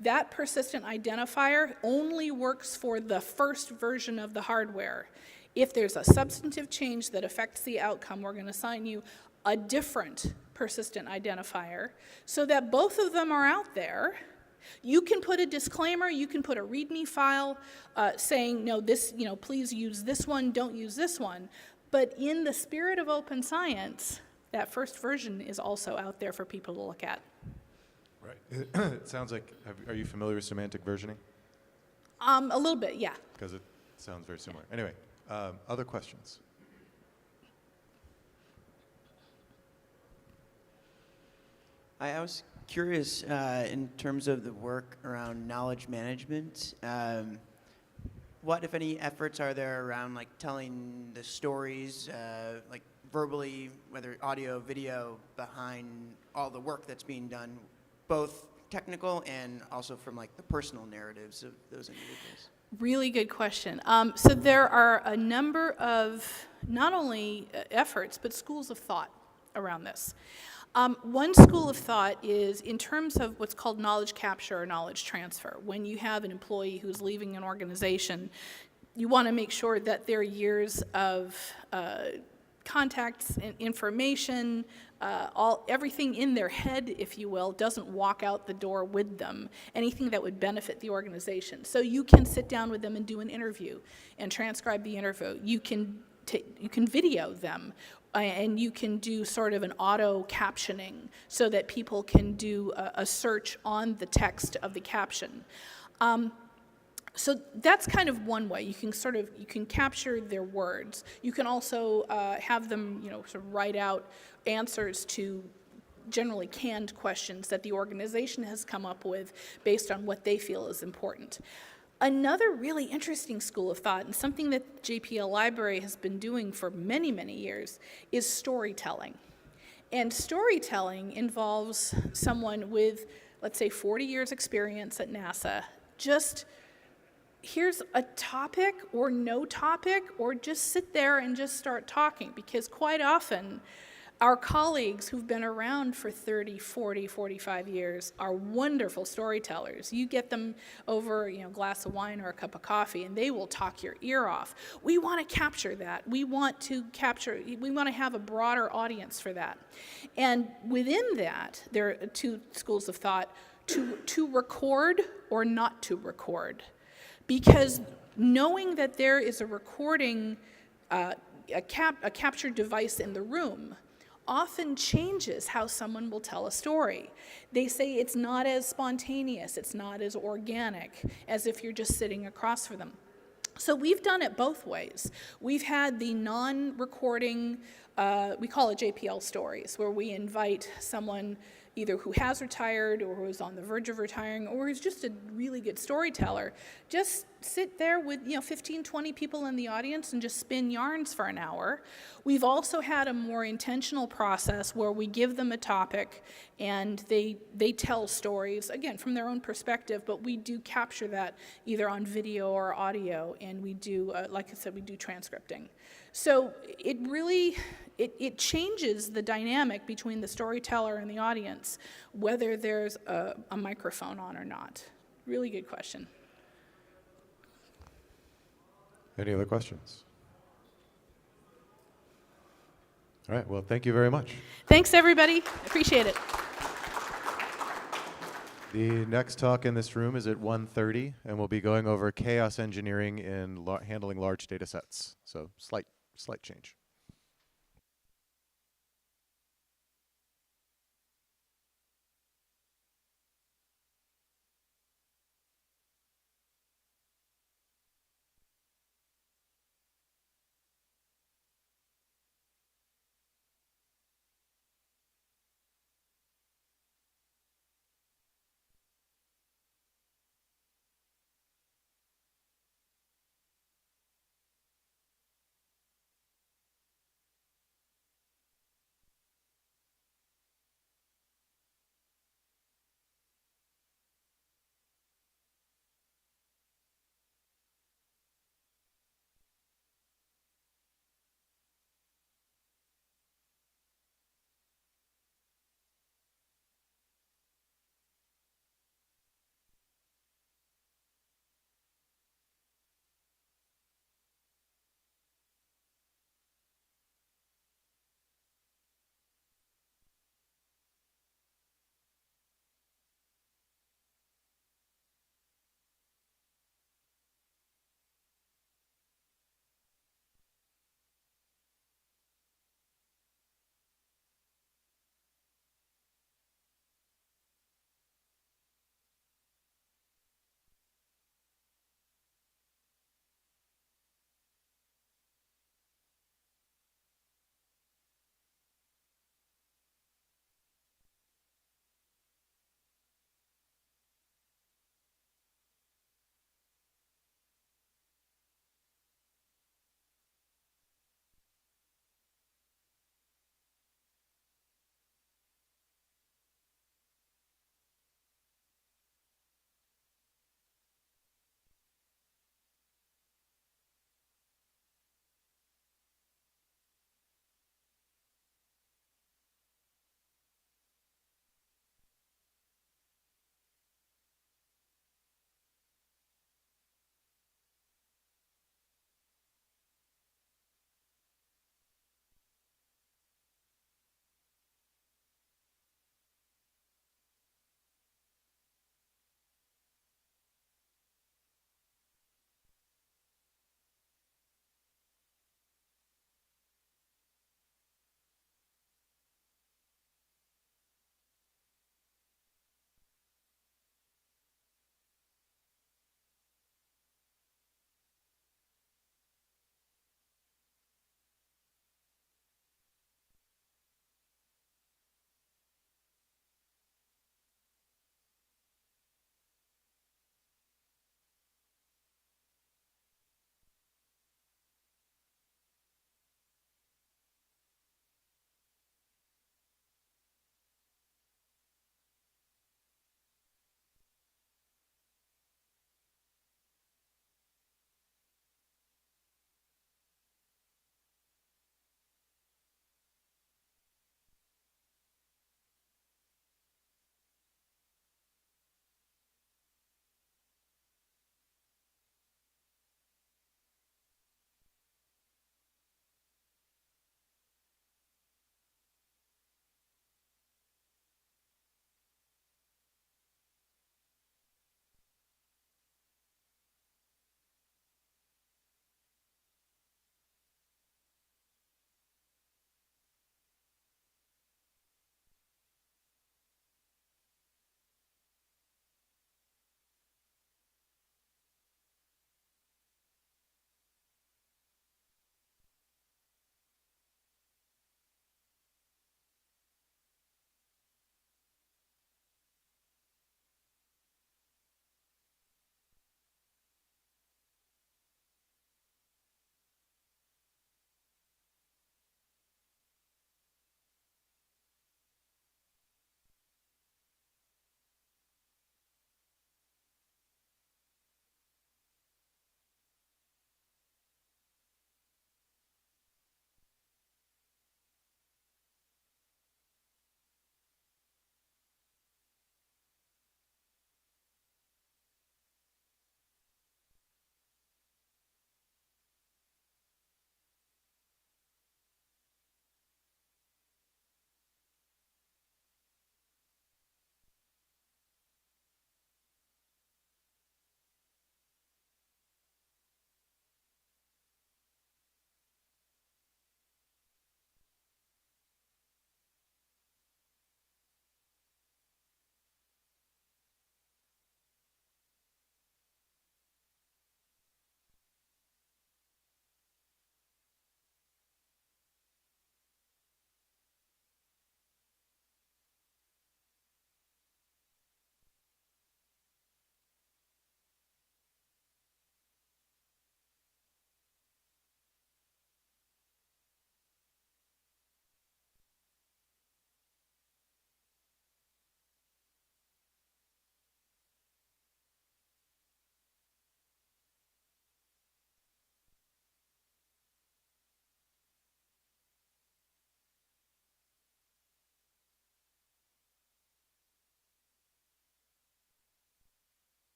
That persistent identifier only works for the first version of the hardware. If there's a substantive change that affects the outcome, we're going to assign you a different persistent identifier so that both of them are out there. You can put a disclaimer, you can put a README file saying, no, this, please use this one, don't use this one. But in the spirit of open science, that first version is also out there for people to look at. Right. It sounds like, are you familiar with semantic versioning? A little bit, yeah. Because it sounds very similar. Anyway, other questions? I was curious in terms of the work around knowledge management. What, if any, efforts are there around like telling the stories, like verbally, whether audio, video, behind all the work that's being done, both technical and also from like the personal narratives of those individuals? Really good question. So there are a number of not only efforts, but schools of thought around this. One school of thought is in terms of what's called knowledge capture or knowledge transfer. When you have an employee who's leaving an organization, you want to make sure that their years of contacts and information, everything in their head, if you will, doesn't walk out the door with them, anything that would benefit the organization. So you can sit down with them and do an interview and transcribe the interview. You can video them, and you can do sort of an auto captioning so that people can do a search on the text of the caption. So that's kind of one way. You can capture their words. You can also have them, sort of write out answers to generally canned questions that the organization has come up with based on what they feel is important. Another really interesting school of thought, and something that JPL Library has been doing for many, many years, is storytelling. And storytelling involves someone with, let's say, 40 years experience at NASA. Just here's a topic or no topic, or just sit there and just start talking, because quite often our colleagues who've been around for 30, 40, 45 years are wonderful storytellers. You get them over, a glass of wine or a cup of coffee, and they will talk your ear off. We want to capture that. We want to have a broader audience for that. And within that, there are two schools of thought: to record or not to record. Because knowing that there is a recording, a capture device in the room often changes how someone will tell a story. They say it's not as spontaneous, it's not as organic as if you're just sitting across from them. So we've done it both ways. We've had the non-recording, we call it JPL stories, where we invite someone either who has retired or who's on the verge of retiring or who's just a really good storyteller. Just sit there with 15, 20 people in the audience and just spin yarns for an hour. We've also had a more intentional process where we give them a topic and they tell stories, again, from their own perspective, but we do capture that either on video or audio, and we do, like I said, we do transcripting. So it really, it changes the dynamic between the storyteller and the audience, whether there's a microphone on or not. Really good question. Any other questions? All right, well, thank you very much. Thanks, everybody. Appreciate it. The next talk in this room is at 1:30, and we'll be going over chaos engineering in handling large data sets. So slight change.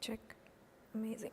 check. Amazing.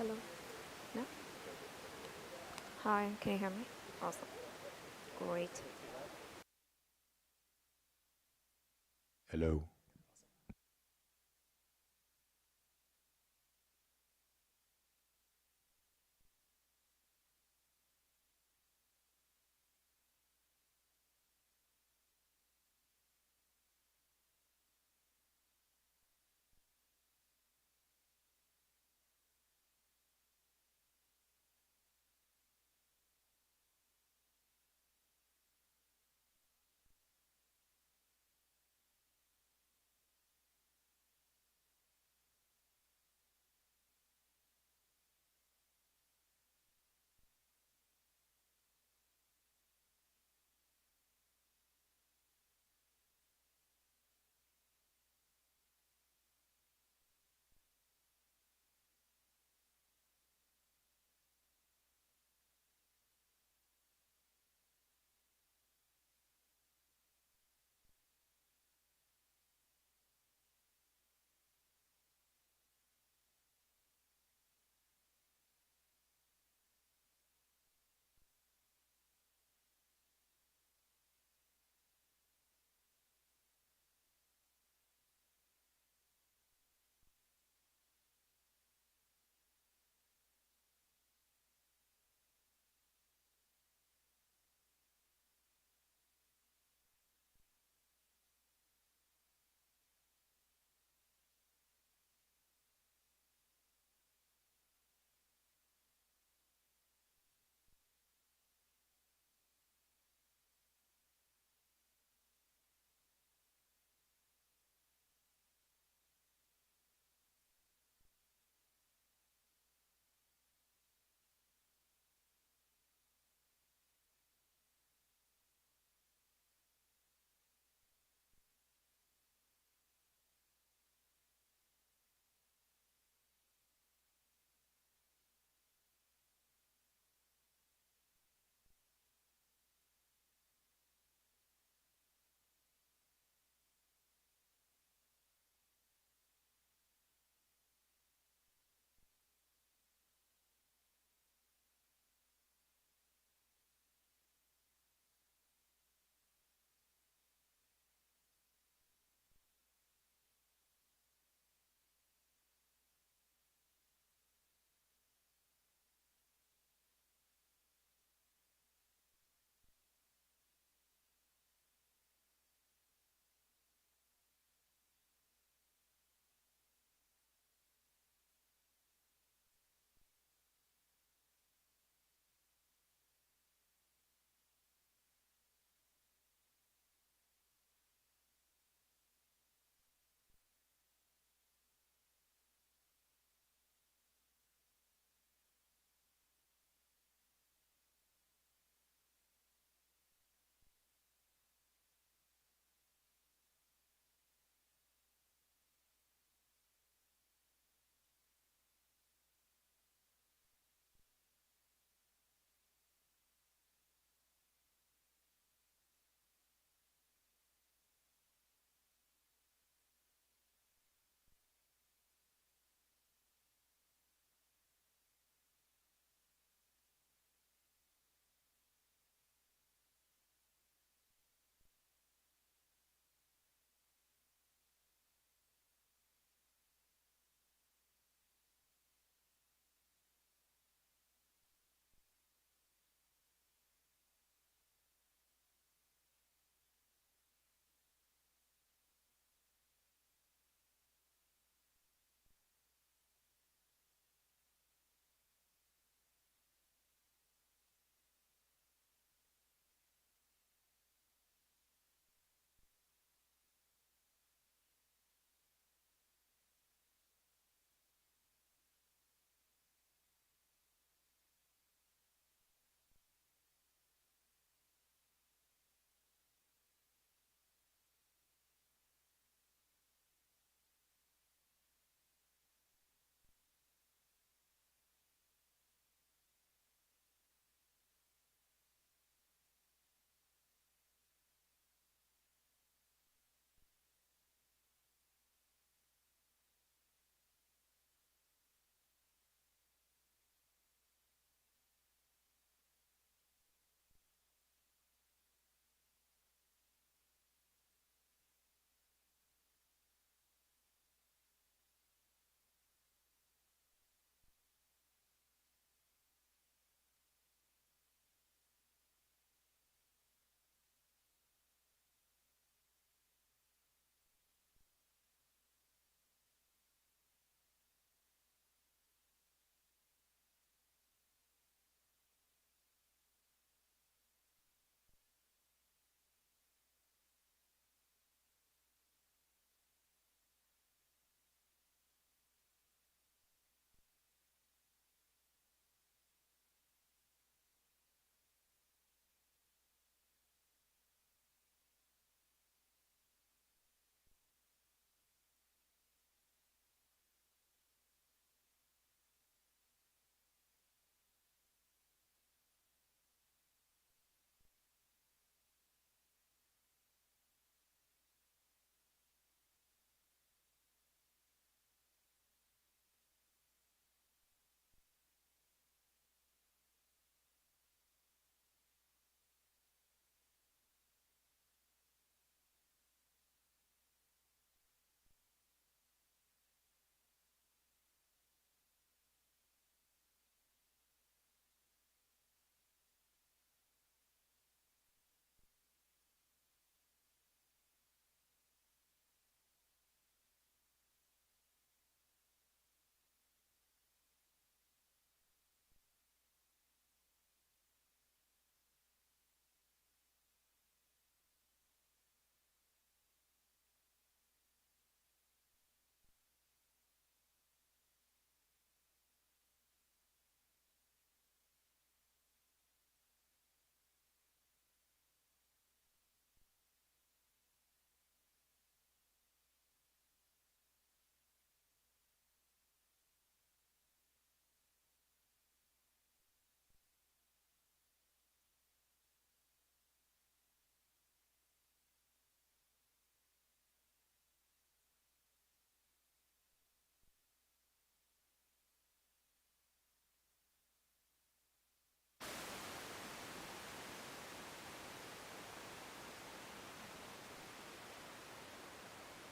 Hello. No? Hi, can you hear me? Awesome. Great. Hello.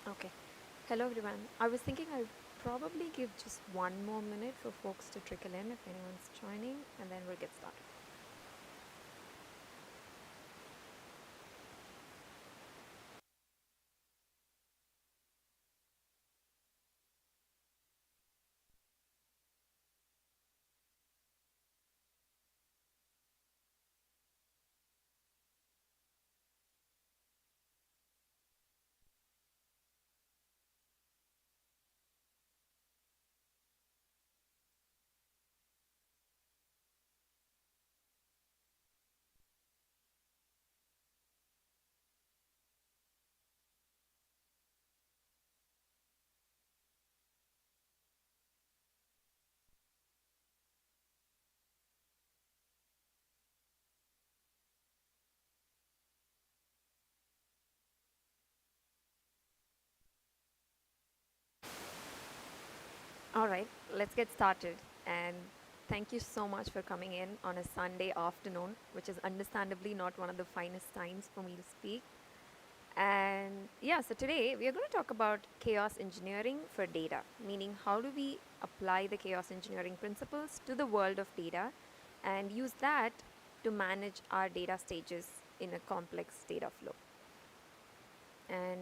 Okay. Hello, everyone. I was thinking I'll probably give just 1 more minute for folks to trickle in if anyone's joining, and then we'll get started. All right, let's get started. And thank you so much for coming in on a Sunday afternoon, which is understandably not one of the finest times for me to speak. And yeah, so today we are going to talk about chaos engineering for data, meaning how do we apply the chaos engineering principles to the world of data and use that to manage our data stages in a complex data flow. And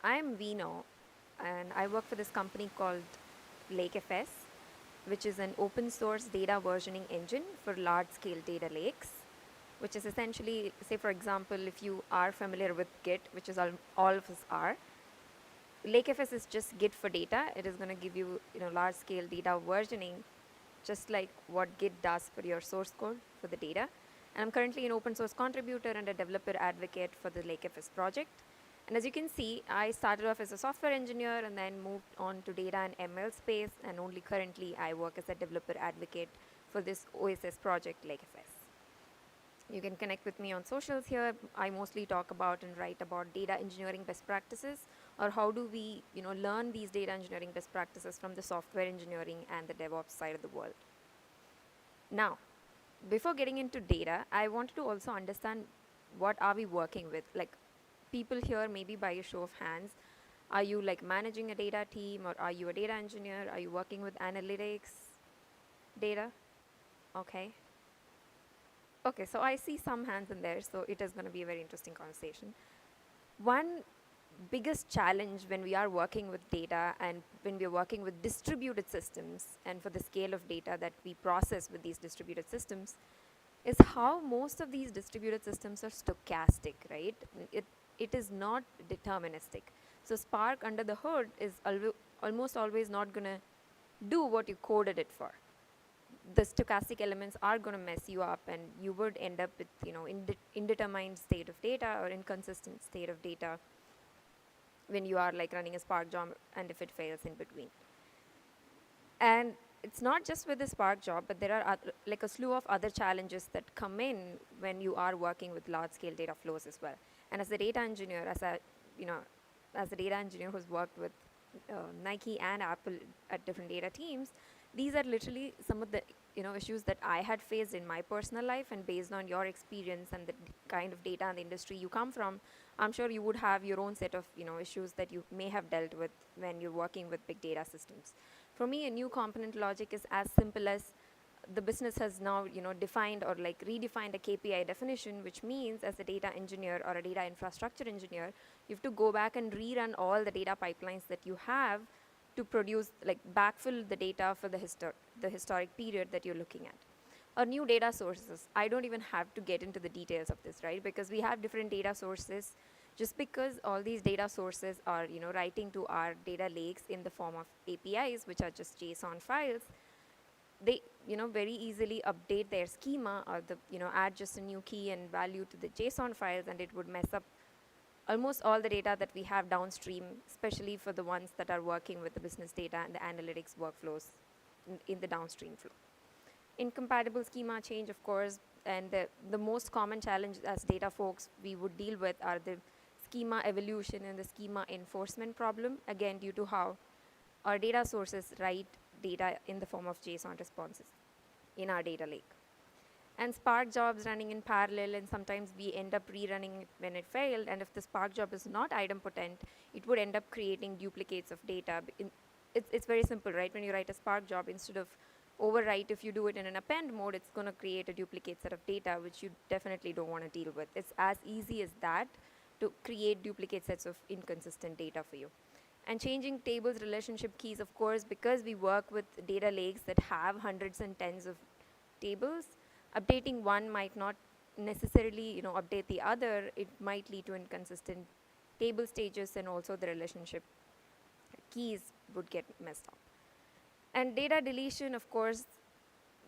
I'm Vino, and I work for this company called LakeFS, which is an open source data versioning engine for large scale data lakes, which is essentially, say for example, if you are familiar with Git, which is all of us are, LakeFS is just Git for data. It is going to give you, large scale data versioning, just like what Git does for your source code for the data. And I'm currently an open source contributor and a developer advocate for the LakeFS project. And as you can see, I started off as a software engineer and then moved on to data and ML space, and only currently I work as a developer advocate for this OSS project, LakeFS. You can connect with me on socials here. I mostly talk about and write about data engineering best practices, or how do we, learn these data engineering best practices from the software engineering and the DevOps side of the world. Now, before getting into data, I wanted to also understand what are we working with. Like, people here, maybe by a show of hands, are you like managing a data team, or are you a data engineer? Are you working with analytics data? Okay. Okay, so I see some hands in there, so it is going to be a very interesting conversation. One biggest challenge when we are working with data and when we are working with distributed systems, and for the scale of data that we process with these distributed systems, is how most of these distributed systems are stochastic, right? It is not deterministic. So Spark under the hood is almost always not going to do what you coded it for. The stochastic elements are going to mess you up, and you would end up with indeterminate state of data or inconsistent state of data when you are like running a Spark job, and if it fails in between. And it's not just with the Spark job, but there are like a slew of other challenges that come in when you are working with large scale data flows as well. And as a data engineer, as a data engineer who's worked with Nike and Apple at different data teams, these are literally some of the issues that I had faced in my personal life. And based on your experience and the kind of data and the industry you come from, I'm sure you would have your own set of issues that you may have dealt with when you're working with big data systems. For me, a new component logic is as simple as the business has now defined or like redefined a KPI definition, which means as a data engineer or a data infrastructure engineer, you have to go back and rerun all the data pipelines that you have to produce, like backfill the data for the historic period that you're looking at. Or new data sources. I don't even have to get into the details of this, right? Because we have different data sources. Just because all these data sources are writing to our data lakes in the form of APIs, which are just JSON files, they very easily update their schema, or add just a new key and value to the JSON files, and it would mess up almost all the data that we have downstream, especially for the ones that are working with the business data and the analytics workflows in the downstream flow. Incompatible schema change, of course, and the most common challenge as data folks we would deal with are the schema evolution and the schema enforcement problem, again due to how our data sources write data in the form of JSON responses in our data lake. and Spark jobs running in parallel, and sometimes we end up rerunning it when it failed, and if the Spark job is not idempotent, it would end up creating duplicates of data. It's very simple, right? When you write a Spark job, instead of overwrite, if you do it in an append mode, it's going to create a duplicate set of data, which you definitely don't want to deal with. It's as easy as that to create duplicate sets of inconsistent data for you. And changing tables relationship keys, of course, because we work with data lakes that have hundreds and tens of tables, updating one might not necessarily update the other. It might lead to inconsistent table stages, and also the relationship keys would get messed up. And data deletion, of course,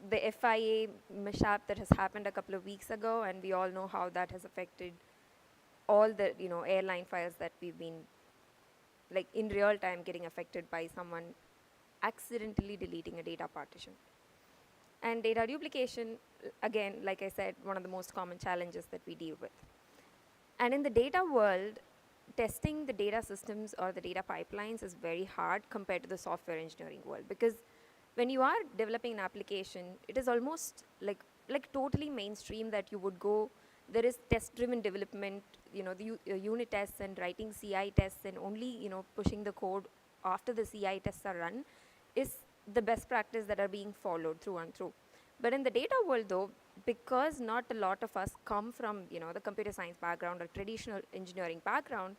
the FIA mishap that has happened a couple of weeks ago, and we all know how that has affected all the airline files that we've been like in real time getting affected by someone accidentally deleting a data partition. And data duplication, again, like I said, one of the most common challenges that we deal with. And in the data world, testing the data systems or the data pipelines is very hard compared to the software engineering world, because when you are developing an application, it is almost like totally mainstream that you would go, there is test-driven development, the unit tests and writing CI tests, and only pushing the code after the CI tests are run is the best practice that are being followed through and through. But in the data world, though, because not a lot of us come from the computer science background or traditional engineering background,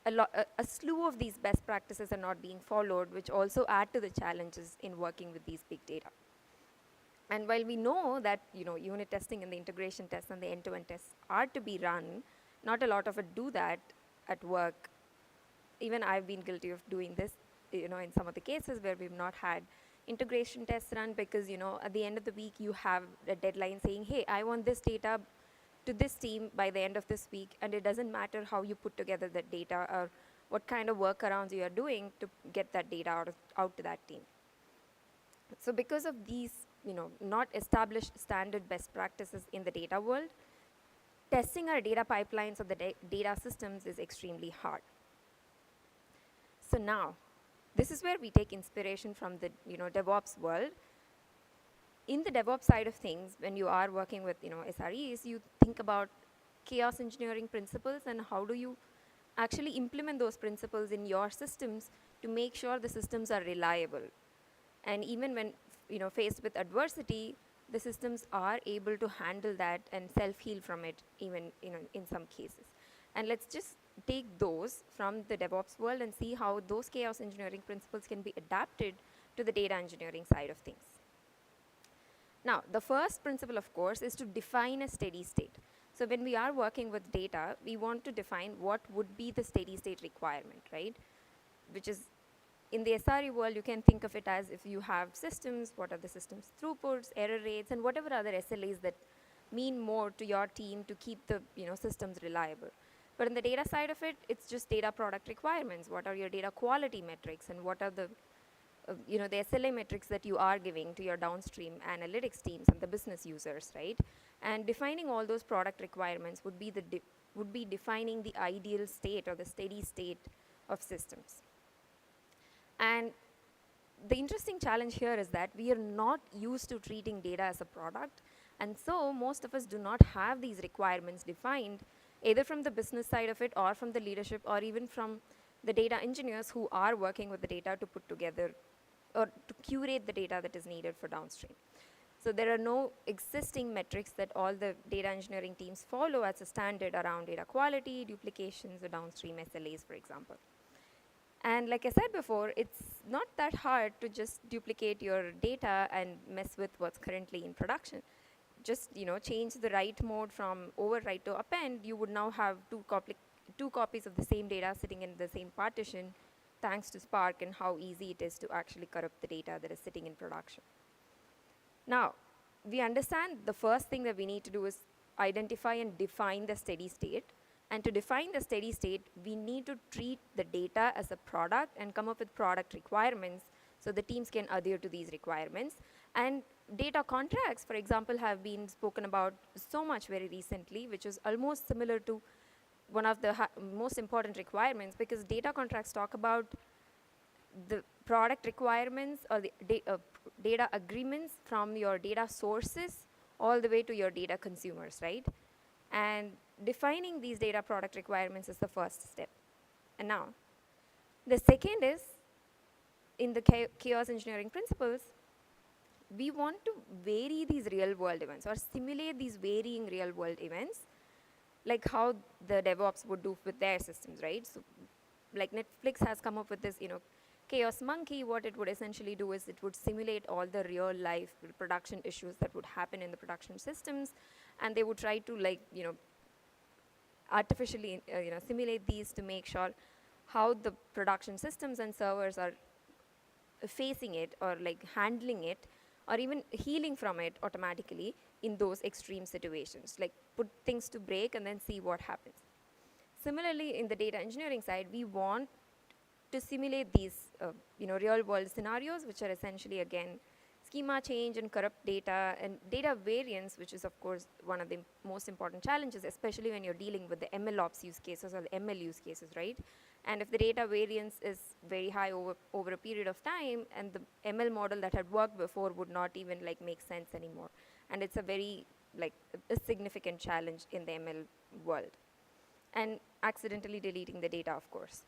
a slew of these best practices are not being followed, which also add to the challenges in working with these big data. And while we know that unit testing and the integration tests and the end-to-end tests are to be run, not a lot of it do that at work. Even I've been guilty of doing this, in some of the cases where we've not had integration tests run, because at the end of the week you have a deadline saying, hey, I want this data to this team by the end of this week, and it doesn't matter how you put together that data or what kind of workarounds you are doing to get that data out to that team. So because of these not established standard best practices in the data world, testing our data pipelines or the data systems is extremely hard. So now, this is where we take inspiration from the DevOps world. In the DevOps side of things, when you are working with SREs, you think about chaos engineering principles and how do you actually implement those principles in your systems to make sure the systems are reliable. And even when faced with adversity, the systems are able to handle that and self-heal from it, even in some cases. And let's just take those from the DevOps world and see how those chaos engineering principles can be adapted to the data engineering side of things. Now, the first principle, of course, is to define a steady state. So when we are working with data, we want to define what would be the steady state requirement, right? Which is, in the SRE world, you can think of it as if you have systems, what are the systems throughputs, error rates, and whatever other SLAs that mean more to your team to keep the systems reliable. But in the data side of it, it's just data product requirements. What are your data quality metrics, and what are the the SLA metrics that you are giving to your downstream analytics teams and the business users, right? And defining all those product requirements would be defining the ideal state or the steady state of systems. And the interesting challenge here is that we are not used to treating data as a product, and so most of us do not have these requirements defined, either from the business side of it or from the leadership or even from the data engineers who are working with the data to put together or to curate the data that is needed for downstream. So there are no existing metrics that all the data engineering teams follow as a standard around data quality, duplications, or downstream SLAs, for example. And like I said before, it's not that hard to just duplicate your data and mess with what's currently in production. Just change the write mode from overwrite to append. You would now have two copies of the same data sitting in the same partition, thanks to Spark and how easy it is to actually corrupt the data that is sitting in production. Now, we understand the first thing that we need to do is identify and define the steady state. And to define the steady state, we need to treat the data as a product and come up with product requirements so the teams can adhere to these requirements. And data contracts, for example, have been spoken about so much very recently, which is almost similar to one of the most important requirements, because data contracts talk about the product requirements or the data agreements from your data sources all the way to your data consumers, right? And defining these data product requirements is the first step. And now, the second is, in the chaos engineering principles, we want to vary these real world events or simulate these varying real world events like how the DevOps would do with their systems, right? So like Netflix has come up with this, Chaos Monkey. What it would essentially do is it would simulate all the real life production issues that would happen in the production systems, and they would try to artificially simulate these to make sure how the production systems and servers are facing it or like handling it or even healing from it automatically in those extreme situations, like put things to break and then see what happens. Similarly, in the data engineering side, we want to simulate these real world scenarios, which are essentially again schema change and corrupt data and data variance, which is of course one of the most important challenges, especially when you're dealing with the MLOps use cases or the ML use cases, right? And if the data variance is very high over a period of time, and the ML model that had worked before would not even make sense anymore. And it's a very a significant challenge in the ML world. And accidentally deleting the data, of course.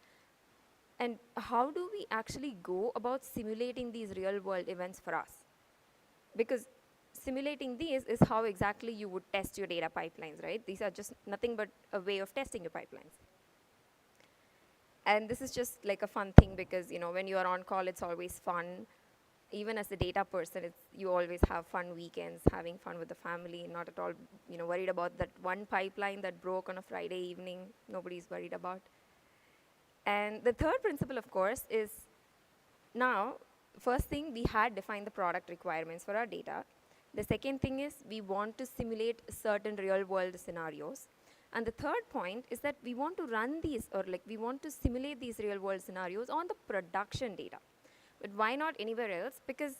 And how do we actually go about simulating these real world events for us? Because simulating these is how exactly you would test your data pipelines, right? These are just nothing but a way of testing your pipelines. And this is just like a fun thing because, when you are on call, it's always fun. Even as a data person, you always have fun weekends, having fun with the family, not at all, worried about that one pipeline that broke on a Friday evening. Nobody's worried about. And the third principle, of course, is now, first thing, we had defined the product requirements for our data. The second thing is we want to simulate certain real world scenarios. And the third point is that we want to run these or we want to simulate these real world scenarios on the production data. But why not anywhere else? Because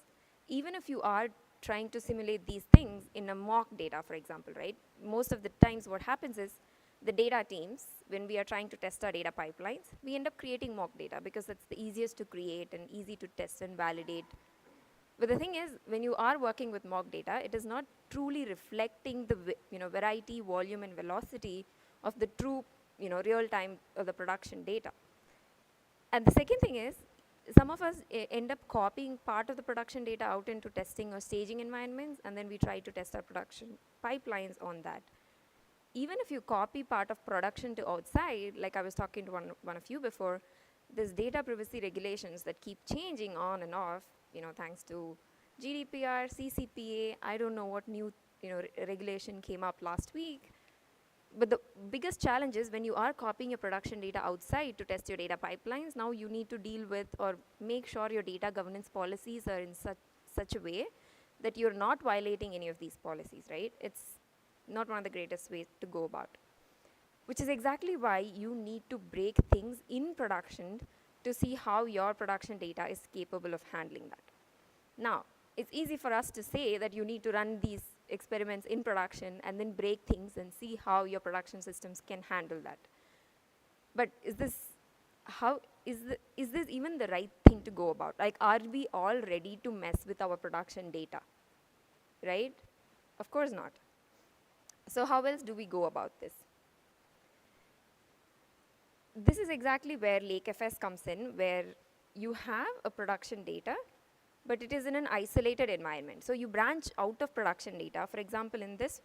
even if you are trying to simulate these things in a mock data, for example, right? Most of the times what happens is the data teams, when we are trying to test our data pipelines, we end up creating mock data because that's the easiest to create and easy to test and validate. But the thing is, when you are working with mock data, it is not truly reflecting the variety, volume, and velocity of the true real time of the production data. And the second thing is, some of us end up copying part of the production data out into testing or staging environments, and then we try to test our production pipelines on that. Even if you copy part of production to outside, like I was talking to one of you before, there's data privacy regulations that keep changing on and off, thanks to GDPR, CCPA, I don't know what new regulation came up last week. But the biggest challenge is when you are copying your production data outside to test your data pipelines, now you need to deal with or make sure your data governance policies are in such a way that you're not violating any of these policies, right? It's not one of the greatest ways to go about. Which is exactly why you need to break things in production to see how your production data is capable of handling that. Now, it's easy for us to say that you need to run these experiments in production and then break things and see how your production systems can handle that. But is this even the right thing to go about? Are we all ready to mess with our production data? Right? Of course not. So how else do we go about this? This is exactly where LakeFS comes in, where you have a production data, but it is in an isolated environment. So you branch out of production data. For example, in this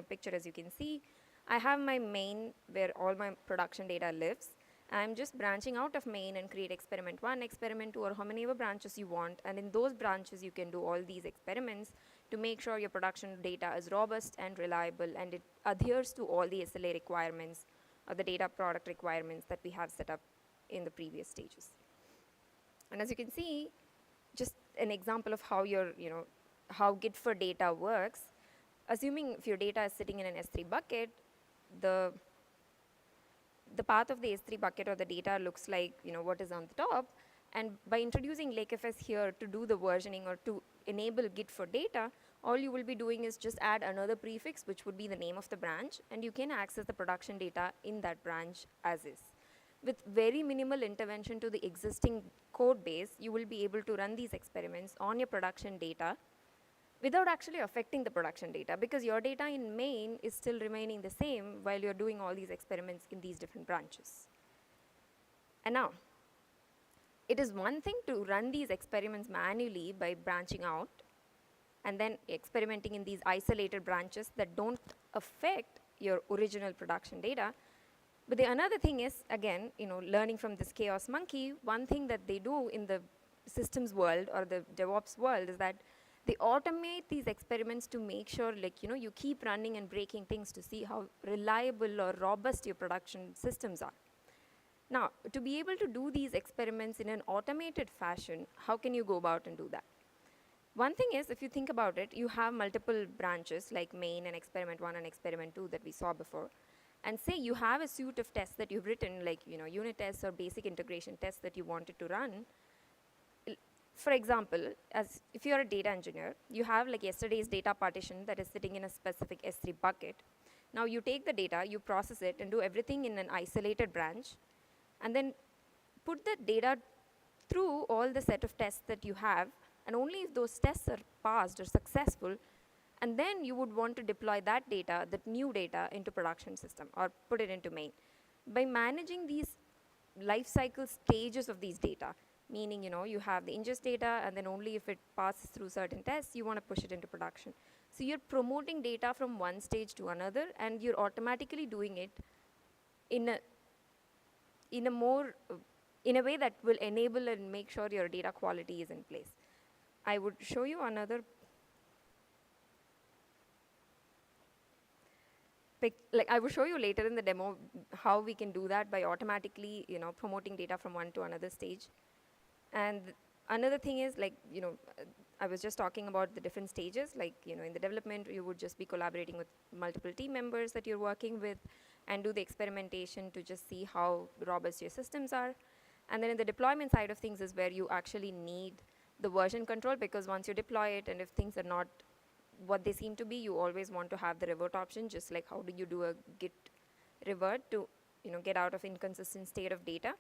picture, as you can see, I have my main where all my production data lives. I'm just branching out of main and create experiment 1, experiment 2, or how many ever branches you want. And in those branches, you can do all these experiments to make sure your production data is robust and reliable, and it adheres to all the SLA requirements or the data product requirements that we have set up in the previous stages. And as you can see, just an example of how your, how Git for data works. Assuming if your data is sitting in an S3 bucket, the path of the S3 bucket or the data looks like, what is on the top. And by introducing LakeFS here to do the versioning or to enable Git for data, all you will be doing is just add another prefix, which would be the name of the branch, and you can access the production data in that branch as is. With very minimal intervention to the existing code base, you will be able to run these experiments on your production data without actually affecting the production data, because your data in main is still remaining the same while you're doing all these experiments in these different branches. And now, it is one thing to run these experiments manually by branching out and then experimenting in these isolated branches that don't affect your original production data. But the another thing is, again, learning from this chaos monkey, one thing that they do in the systems world or the DevOps world is that they automate these experiments to make sure, you keep running and breaking things to see how reliable or robust your production systems are. Now, to be able to do these experiments in an automated fashion, how can you go about and do that? One thing is, if you think about it, you have multiple branches like main and experiment 1 and experiment 2 that we saw before. And say you have a suite of tests that you've written, like unit tests or basic integration tests that you wanted to run. For example, as if you're a data engineer, you have like yesterday's data partition that is sitting in a specific S3 bucket. Now you take the data, you process it, and do everything in an isolated branch, and then put the data through all the set of tests that you have, and only if those tests are passed or successful, and then you would want to deploy that data, that new data, into production system or put it into main. By managing these life cycle stages of these data, meaning you have the ingest data, and then only if it passes through certain tests, you want to push it into production. So you're promoting data from one stage to another, and you're automatically doing it in a way that will enable and make sure your data quality is in place. I would show you another I will show you later in the demo how we can do that by automatically, promoting data from one to another stage. And another thing is, I was just talking about the different stages. In the development, you would just be collaborating with multiple team members that you're working with and do the experimentation to just see how robust your systems are. And then in the deployment side of things is where you actually need the version control, because once you deploy it, and if things are not what they seem to be, you always want to have the revert option, just like how do you do a git revert to get out of inconsistent state of data.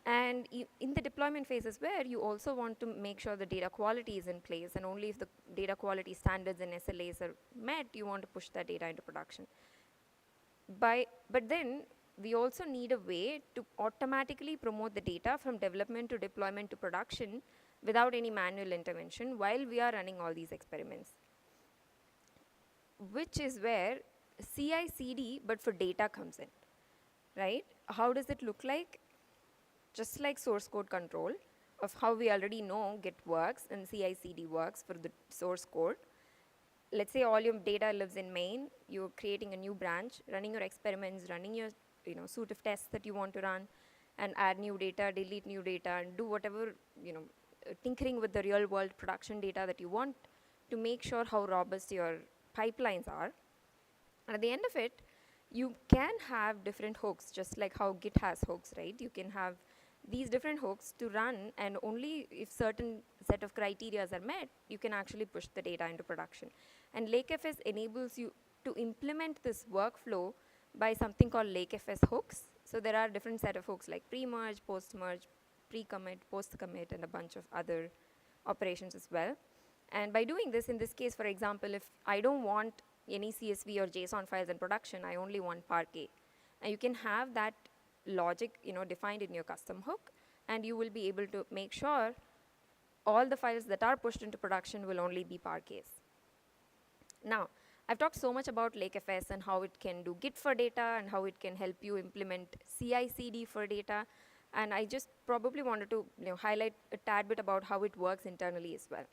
And in the deployment phase is where you also want to make sure the data quality is in place, and only if the data quality standards and SLAs are met, you want to push that data into production. But then we also need a way to automatically promote the data from development to deployment to production without any manual intervention while we are running all these experiments, which is where CI/CD, but for data, comes in, right? How does it look like? Just like source code control of how we already know Git works and CI/CD works for the source code. Let's say all your data lives in main, you're creating a new branch, running your experiments, running your suite of tests that you want to run, and add new data, delete new data, and do whatever, tinkering with the real world production data that you want to make sure how robust your pipelines are. And at the end of it, you can have different hooks, just like how Git has hooks, right? You can have these different hooks to run, and only if certain set of criteria are met, you can actually push the data into production. And LakeFS enables you to implement this workflow by something called LakeFS hooks. So there are different set of hooks like pre-merge, post-merge, pre-commit, post-commit, and a bunch of other operations as well. And by doing this, in this case, for example, if I don't want any CSV or JSON files in production, I only want Parquet. And you can have that logic defined in your custom hook, and you will be able to make sure all the files that are pushed into production will only be Parquets. Now, I've talked so much about LakeFS and how it can do Git for data and how it can help you implement CI/CD for data. And I just probably wanted to highlight a tad bit about how it works internally as well.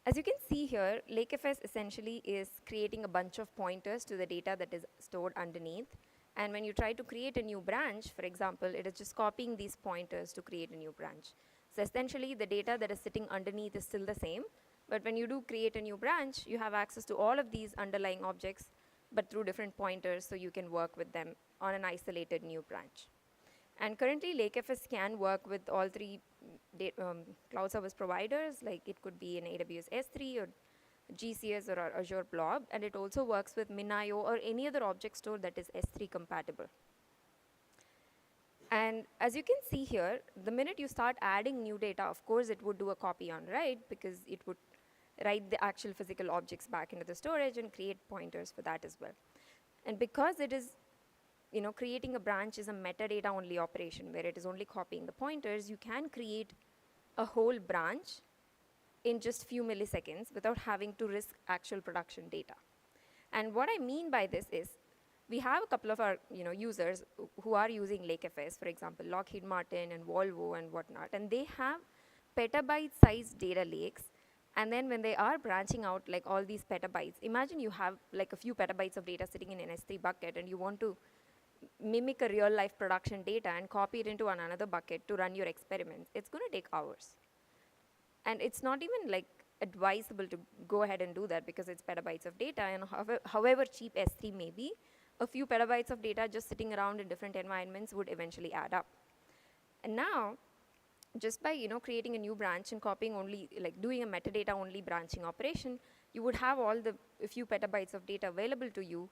As you can see here, LakeFS essentially is creating a bunch of pointers to the data that is stored underneath. And when you try to create a new branch, for example, it is just copying these pointers to create a new branch. So essentially, the data that is sitting underneath is still the same. But when you do create a new branch, you have access to all of these underlying objects, but through different pointers, so you can work with them on an isolated new branch. And currently, LakeFS can work with all three cloud service providers, like it could be an AWS S3 or GCS or Azure Blob, and it also works with MinIO or any other object store that is S3 compatible. And as you can see here, the minute you start adding new data, of course, it would do a copy on write, because it would write the actual physical objects back into the storage and create pointers for that as well. And because it is, creating a branch is a metadata only operation where it is only copying the pointers, you can create a whole branch in just few milliseconds without having to risk actual production data. And what I mean by this is, we have a couple of our users who are using LakeFS, for example, Lockheed Martin and Volvo and whatnot, and they have petabyte-sized data lakes. And then when they are branching out like all these petabytes, imagine you have like a few petabytes of data sitting in an S3 bucket, and you want to mimic a real-life production data and copy it into another bucket to run your experiments. It's going to take hours. And it's not even like advisable to go ahead and do that because it's petabytes of data, and however cheap S3 may be, a few petabytes of data just sitting around in different environments would eventually add up. And now, just by creating a new branch and copying only, like doing a metadata only branching operation, you would have all the few petabytes of data available to you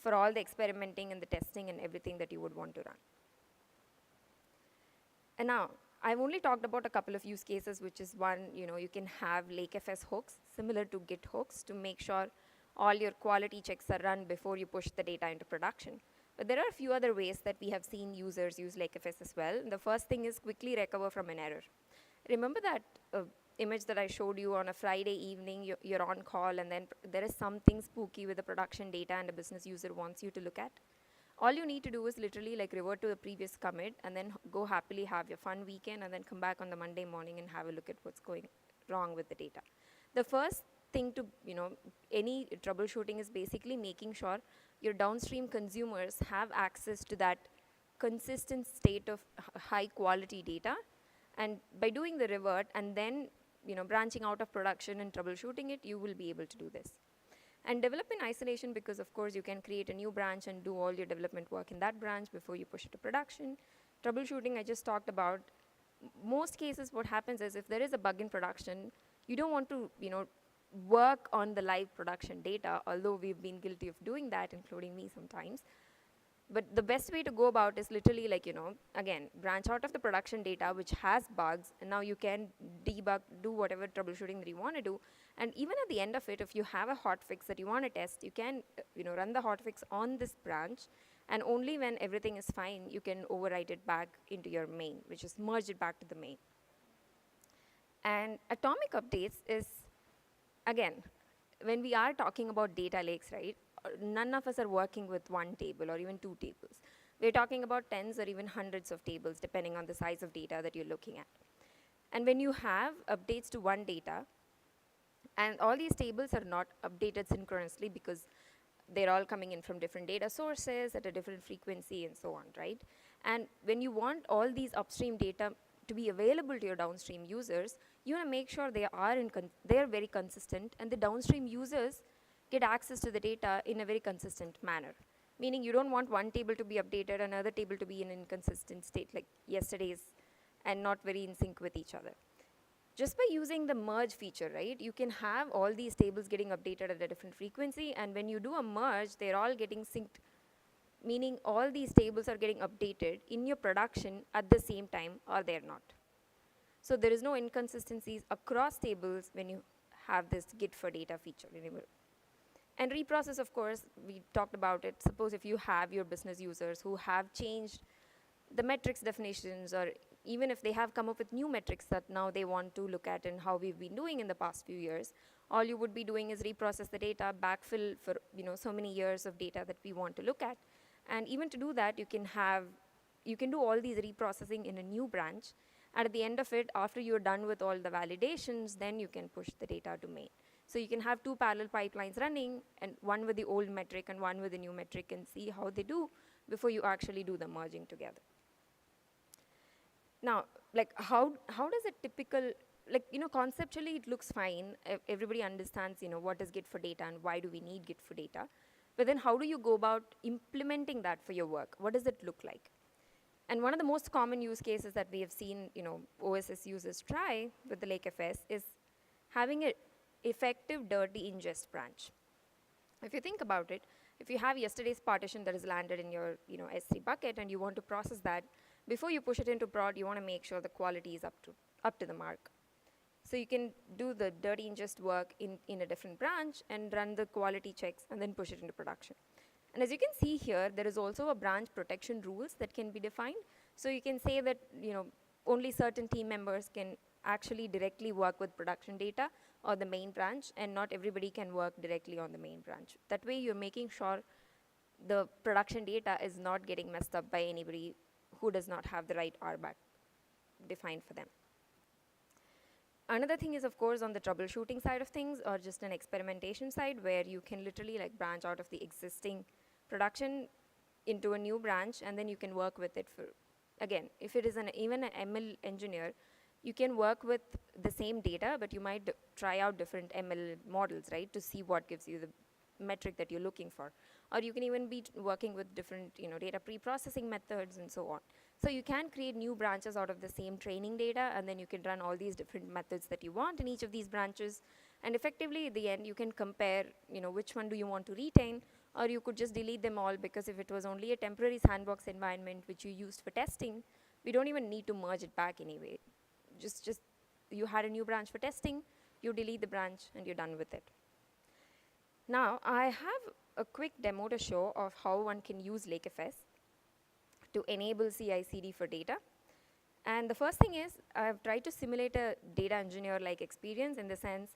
for all the experimenting and the testing and everything that you would want to run. And now, I've only talked about a couple of use cases, which is one, you can have LakeFS hooks, similar to Git hooks, to make sure all your quality checks are run before you push the data into production. But there are a few other ways that we have seen users use LakeFS as well. The first thing is quickly recover from an error. Remember that image that I showed you on a Friday evening, you're on call, and then there is something spooky with the production data and a business user wants you to look at? All you need to do is literally like revert to the previous commit and then go happily have your fun weekend and then come back on the Monday morning and have a look at what's going wrong with the data. The first thing to, any troubleshooting is basically making sure your downstream consumers have access to that consistent state of high quality data. And by doing the revert and then, branching out of production and troubleshooting it, you will be able to do this. And develop in isolation, because of course you can create a new branch and do all your development work in that branch before you push it to production. Troubleshooting, I just talked about. Most cases what happens is if there is a bug in production, you don't want to, work on the live production data, although we've been guilty of doing that, including me sometimes. But the best way to go about is literally like, again, branch out of the production data which has bugs, and now you can debug, do whatever troubleshooting that you want to do. And even at the end of it, if you have a hotfix that you want to test, you can, run the hotfix on this branch, and only when everything is fine, you can overwrite it back into your main, which is merge it back to the main. And atomic updates is, again, when we are talking about data lakes, right, none of us are working with one table or even two tables. We're talking about tens or even hundreds of tables, depending on the size of data that you're looking at. And when you have updates to one data, and all these tables are not updated synchronously because they're all coming in from different data sources at a different frequency and so on, right? And when you want all these upstream data to be available to your downstream users, you want to make sure they are very consistent, and the downstream users get access to the data in a very consistent manner. Meaning you don't want one table to be updated, another table to be in an inconsistent state like yesterday's and not very in sync with each other. Just by using the merge feature, right, you can have all these tables getting updated at a different frequency, and when you do a merge, they're all getting synced, meaning all these tables are getting updated in your production at the same time, or they're not. So there is no inconsistencies across tables when you have this Git for data feature enabled. And reprocess, of course, we talked about it. Suppose if you have your business users who have changed the metrics definitions, or even if they have come up with new metrics that now they want to look at and how we've been doing in the past few years, all you would be doing is reprocess the data, backfill for so many years of data that we want to look at. And even to do that, you can do all these reprocessing in a new branch. And at the end of it, after you're done with all the validations, then you can push the data to main. So you can have two parallel pipelines running, and one with the old metric and one with the new metric, and see how they do before you actually do the merging together. Now, like how does a typical, like, conceptually it looks fine. Everybody understands, what is Git for data and why do we need Git for data. But then how do you go about implementing that for your work? What does it look like? And one of the most common use cases that we have seen, OSS users try with the LakeFS is having an effective dirty ingest branch. If you think about it, if you have yesterday's partition that is landed in your S3 bucket and you want to process that, before you push it into prod, you want to make sure the quality is up to the mark. So you can do the dirty ingest work in a different branch and run the quality checks and then push it into production. And as you can see here, there is also a branch protection rules that can be defined. So you can say that, only certain team members can actually directly work with production data or the main branch, and not everybody can work directly on the main branch. That way you're making sure the production data is not getting messed up by anybody who does not have the right RBAC defined for them. Another thing is, of course, on the troubleshooting side of things, or just an experimentation side, where you can literally like branch out of the existing production into a new branch, and then you can work with it for, again, if it is even an ML engineer, you can work with the same data, but you might try out different ML models, right, to see what gives you the metric that you're looking for. Or you can even be working with different data pre-processing methods and so on. So you can create new branches out of the same training data, and then you can run all these different methods that you want in each of these branches. And effectively, at the end, you can compare which one do you want to retain, or you could just delete them all, because if it was only a temporary sandbox environment which you used for testing, we don't even need to merge it back anyway. Just you had a new branch for testing, you delete the branch, and you're done with it. Now, I have a quick demo to show of how one can use LakeFS to enable CI/CD for data. And the first thing is, I've tried to simulate a data engineer-like experience, in the sense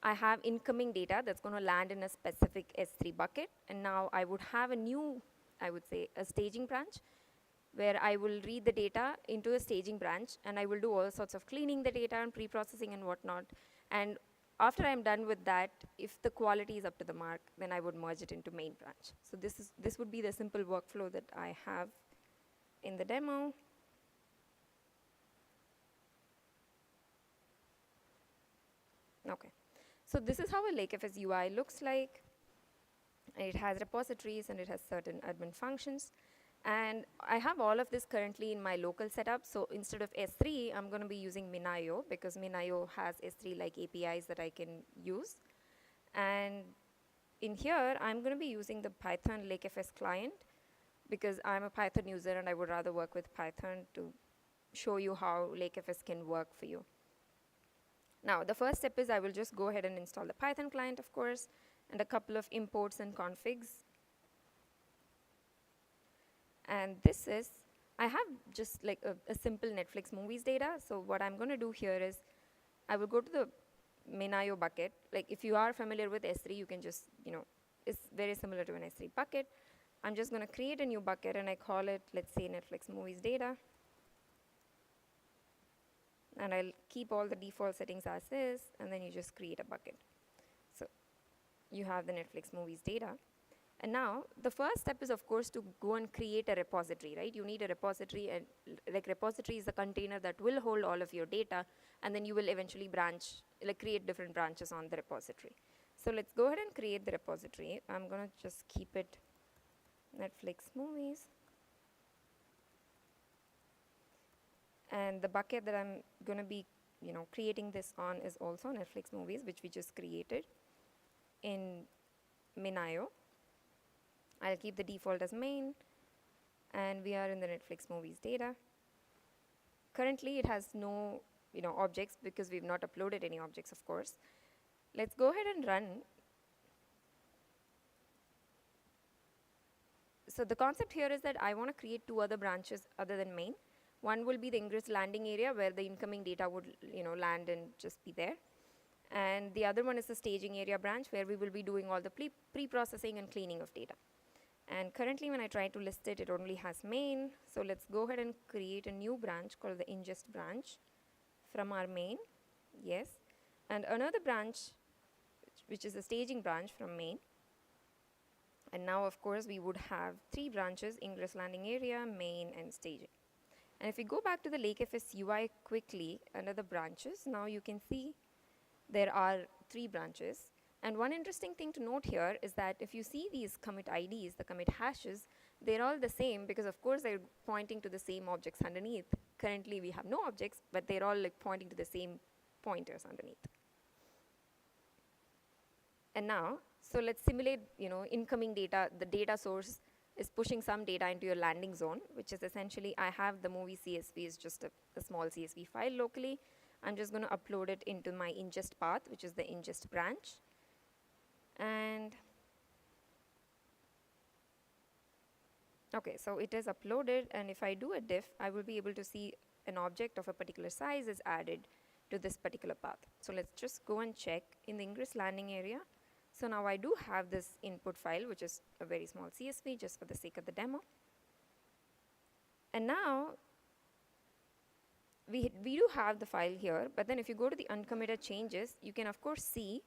I have incoming data that's going to land in a specific S3 bucket, and now I would have a new, I would say, a staging branch, where I will read the data into a staging branch, and I will do all sorts of cleaning the data and pre-processing and whatnot. And after I'm done with that, if the quality is up to the mark, then I would merge it into main branch. So this would be the simple workflow that I have in the demo. Okay, so this is how a LakeFS UI looks like. It has repositories, and it has certain admin functions. And I have all of this currently in my local setup. So instead of S3, I'm going to be using Min.io, because Min.io has S3-like APIs that I can use. And in here, I'm going to be using the Python LakeFS client, because I'm a Python user and I would rather work with Python to show you how LakeFS can work for you. Now, the first step is I will just go ahead and install the Python client, of course, and a couple of imports and configs. And this is, I have just like a simple Netflix movies data. So what I'm going to do here is, I will go to the Min.io bucket. Like if you are familiar with S3, you can just, it's very similar to an S3 bucket. I'm just going to create a new bucket, and I call it, let's say, Netflix movies data. And I'll keep all the default settings as is, and then you just create a bucket. So you have the Netflix movies data. And now, the first step is, of course, to go and create a repository, right? You need a repository, and like repository is a container that will hold all of your data, and then you will eventually branch, like create different branches on the repository. So let's go ahead and create the repository. I'm going to just keep it Netflix movies. And the bucket that I'm going to be, creating this on is also Netflix movies, which we just created in Min.io. I'll keep the default as main, and we are in the Netflix movies data. Currently, it has no objects, because we've not uploaded any objects, of course. Let's go ahead and run. So the concept here is that I want to create two other branches other than main. One will be the ingress landing area, where the incoming data would land and just be there. And the other one is the staging area branch, where we will be doing all the pre-processing and cleaning of data. And currently, when I try to list it, it only has main. So let's go ahead and create a new branch called the ingest branch from our main. Yes. And another branch, which is a staging branch from main. And now, of course, we would have three branches: ingress landing area, main, and staging. And if we go back to the LakeFS UI quickly under the branches, now you can see there are three branches. And one interesting thing to note here is that if you see these commit IDs, the commit hashes, they're all the same, because of course they're pointing to the same objects underneath. Currently we have no objects, but they're all like pointing to the same pointers underneath. And now, so let's simulate, incoming data. The data source is pushing some data into your landing zone, which is essentially, I have the movie CSV is just a small CSV file locally. I'm just going to upload it into my ingest path, which is the ingest branch. And okay, so it is uploaded, and if I do a diff, I will be able to see an object of a particular size is added to this particular path. So let's just go and check in the ingress landing area. So now I do have this input file, which is a very small CSV just for the sake of the demo. And now we do have the file here, but then if you go to the uncommitted changes, you can of course see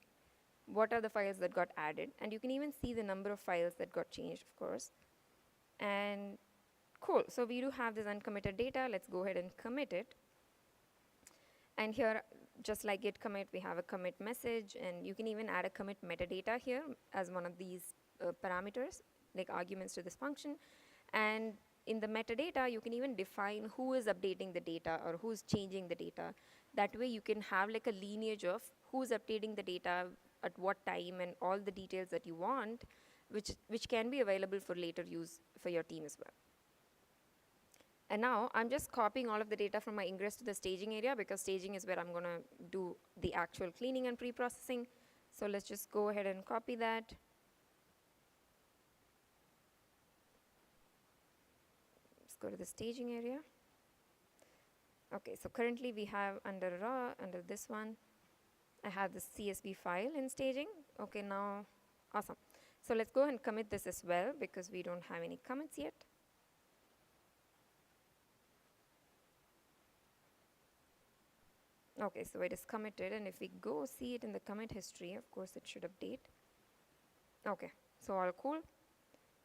what are the files that got added, and you can even see the number of files that got changed, of course. And cool, so we do have this uncommitted data. Let's go ahead and commit it. And here, just like git commit, we have a commit message, and you can even add a commit metadata here as one of these parameters, like arguments to this function. And in the metadata, you can even define who is updating the data or who's changing the data. That way you can have like a lineage of who's updating the data at what time and all the details that you want, which can be available for later use for your team as well. And now I'm just copying all of the data from my ingress to the staging area, because staging is where I'm going to do the actual cleaning and pre-processing. So let's just go ahead and copy that. Let's go to the staging area. Okay, so currently we have under raw, under this one, I have the CSV file in staging. Okay, now, awesome. So let's go and commit this as well, because we don't have any commits yet. Okay, so it is committed, and if we go see it in the commit history, of course it should update. Okay, so all cool.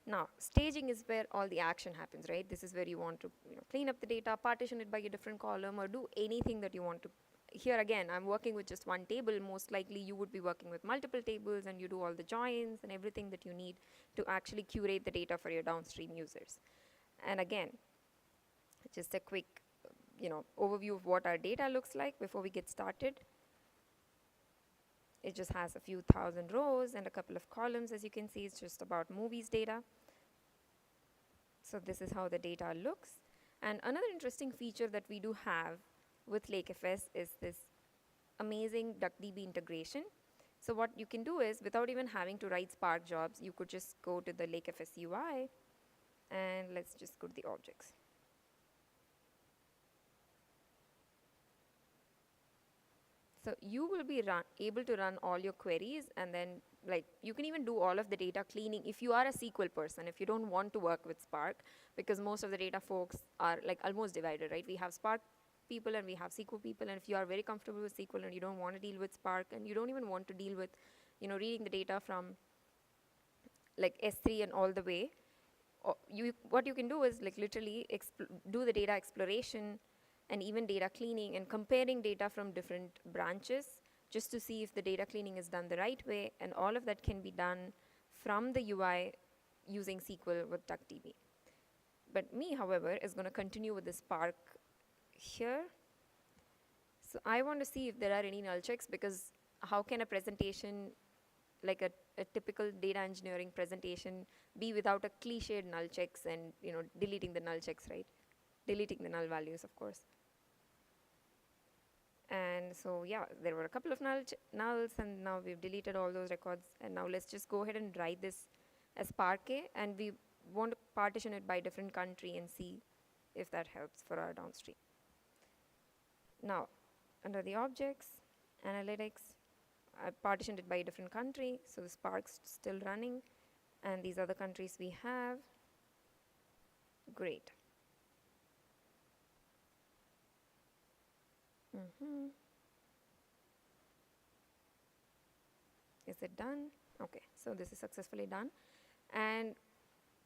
Now, staging is where all the action happens, right? This is where you want to clean up the data, partition it by a different column, or do anything that you want to. Here again, I'm working with just one table. Most likely you would be working with multiple tables, and you do all the joins and everything that you need to actually curate the data for your downstream users. And again, just a quick overview of what our data looks like before we get started. It just has a few thousand rows and a couple of columns. As you can see, it's just about movies data. So this is how the data looks. And another interesting feature that we do have with LakeFS is this amazing DuckDB integration. So what you can do is, without even having to write Spark jobs, you could just go to the LakeFS UI, and let's just go to the objects. So you will be able to run all your queries, and then you can even do all of the data cleaning if you are a SQL person, if you don't want to work with Spark, because most of the data folks are almost divided, right? We have Spark people and we have SQL people, and if you are very comfortable with SQL and you don't want to deal with Spark, and you don't even want to deal with reading the data from S3 and all the way, what you can do is literally do the data exploration and even data cleaning and comparing data from different branches just to see if the data cleaning is done the right way, and all of that can be done from the UI using SQL with DuckDB. But me, however, is going to continue with the Spark here. So I want to see if there are any null checks, because how can a presentation, like a typical data engineering presentation, be without a cliched null checks and deleting the null checks, right? Deleting the null values, of course. And so yeah, there were a couple of nulls, and now we've deleted all those records. And now let's just go ahead and write this as Parquet, and we want to partition it by different country and see if that helps for our downstream. Now, under the objects, analytics, I partitioned it by a different country, so the Spark's still running, and these other countries we have. Great. Is it done? Okay, so this is successfully done. And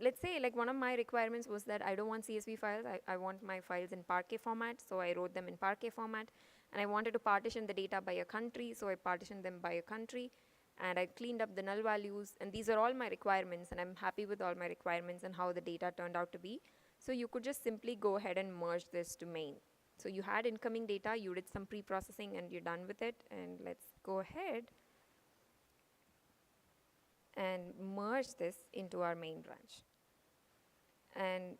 let's say one of my requirements was that I don't want CSV files, I want my files in Parquet format, so I wrote them in Parquet format. And I wanted to partition the data by a country, so I partitioned them by a country, and I cleaned up the null values, and these are all my requirements, and I'm happy with all my requirements and how the data turned out to be. So you could just simply go ahead and merge this to main. So you had incoming data, you did some pre-processing, and you're done with it. And let's go ahead and merge this into our main branch. And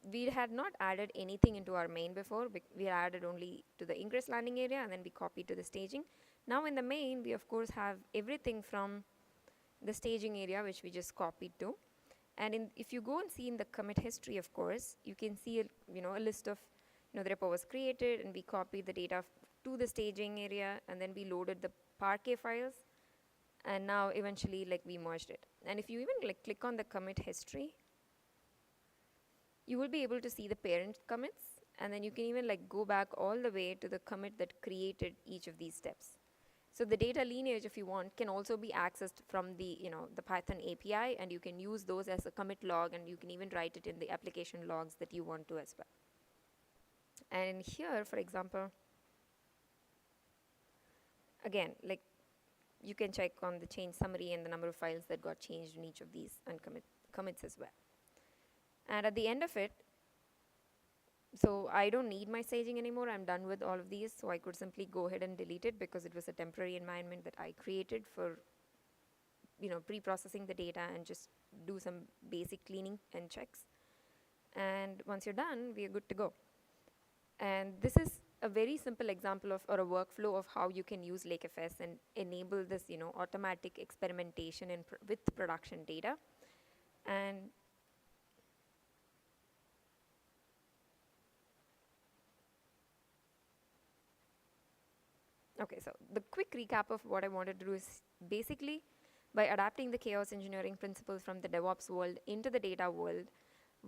we had not added anything into our main before. We had added only to the ingress landing area, and then we copied to the staging. Now in the main, we of course have everything from the staging area, which we just copied to. And if you go and see in the commit history, of course, you can see a list of, the repo was created, and we copied the data to the staging area, and then we loaded the Parquet files, and now eventually we merged it. And if you even click on the commit history, you will be able to see the parent commits, and then you can even go back all the way to the commit that created each of these steps. So the data lineage, if you want, can also be accessed from the Python API, and you can use those as a commit log, and you can even write it in the application logs that you want to as well. And here, for example, again, you can check on the change summary and the number of files that got changed in each of these commits as well. And at the end of it, so I don't need my staging anymore. I'm done with all of these. So I could simply go ahead and delete it because it was a temporary environment that I created for pre-processing the data and just do some basic cleaning and checks. And once you're done, we are good to go. And this is a very simple example of, or a workflow of how you can use LakeFS and enable this, automatic experimentation with production data. And okay, so the quick recap of what I wanted to do is basically by adapting the chaos engineering principles from the DevOps world into the data world,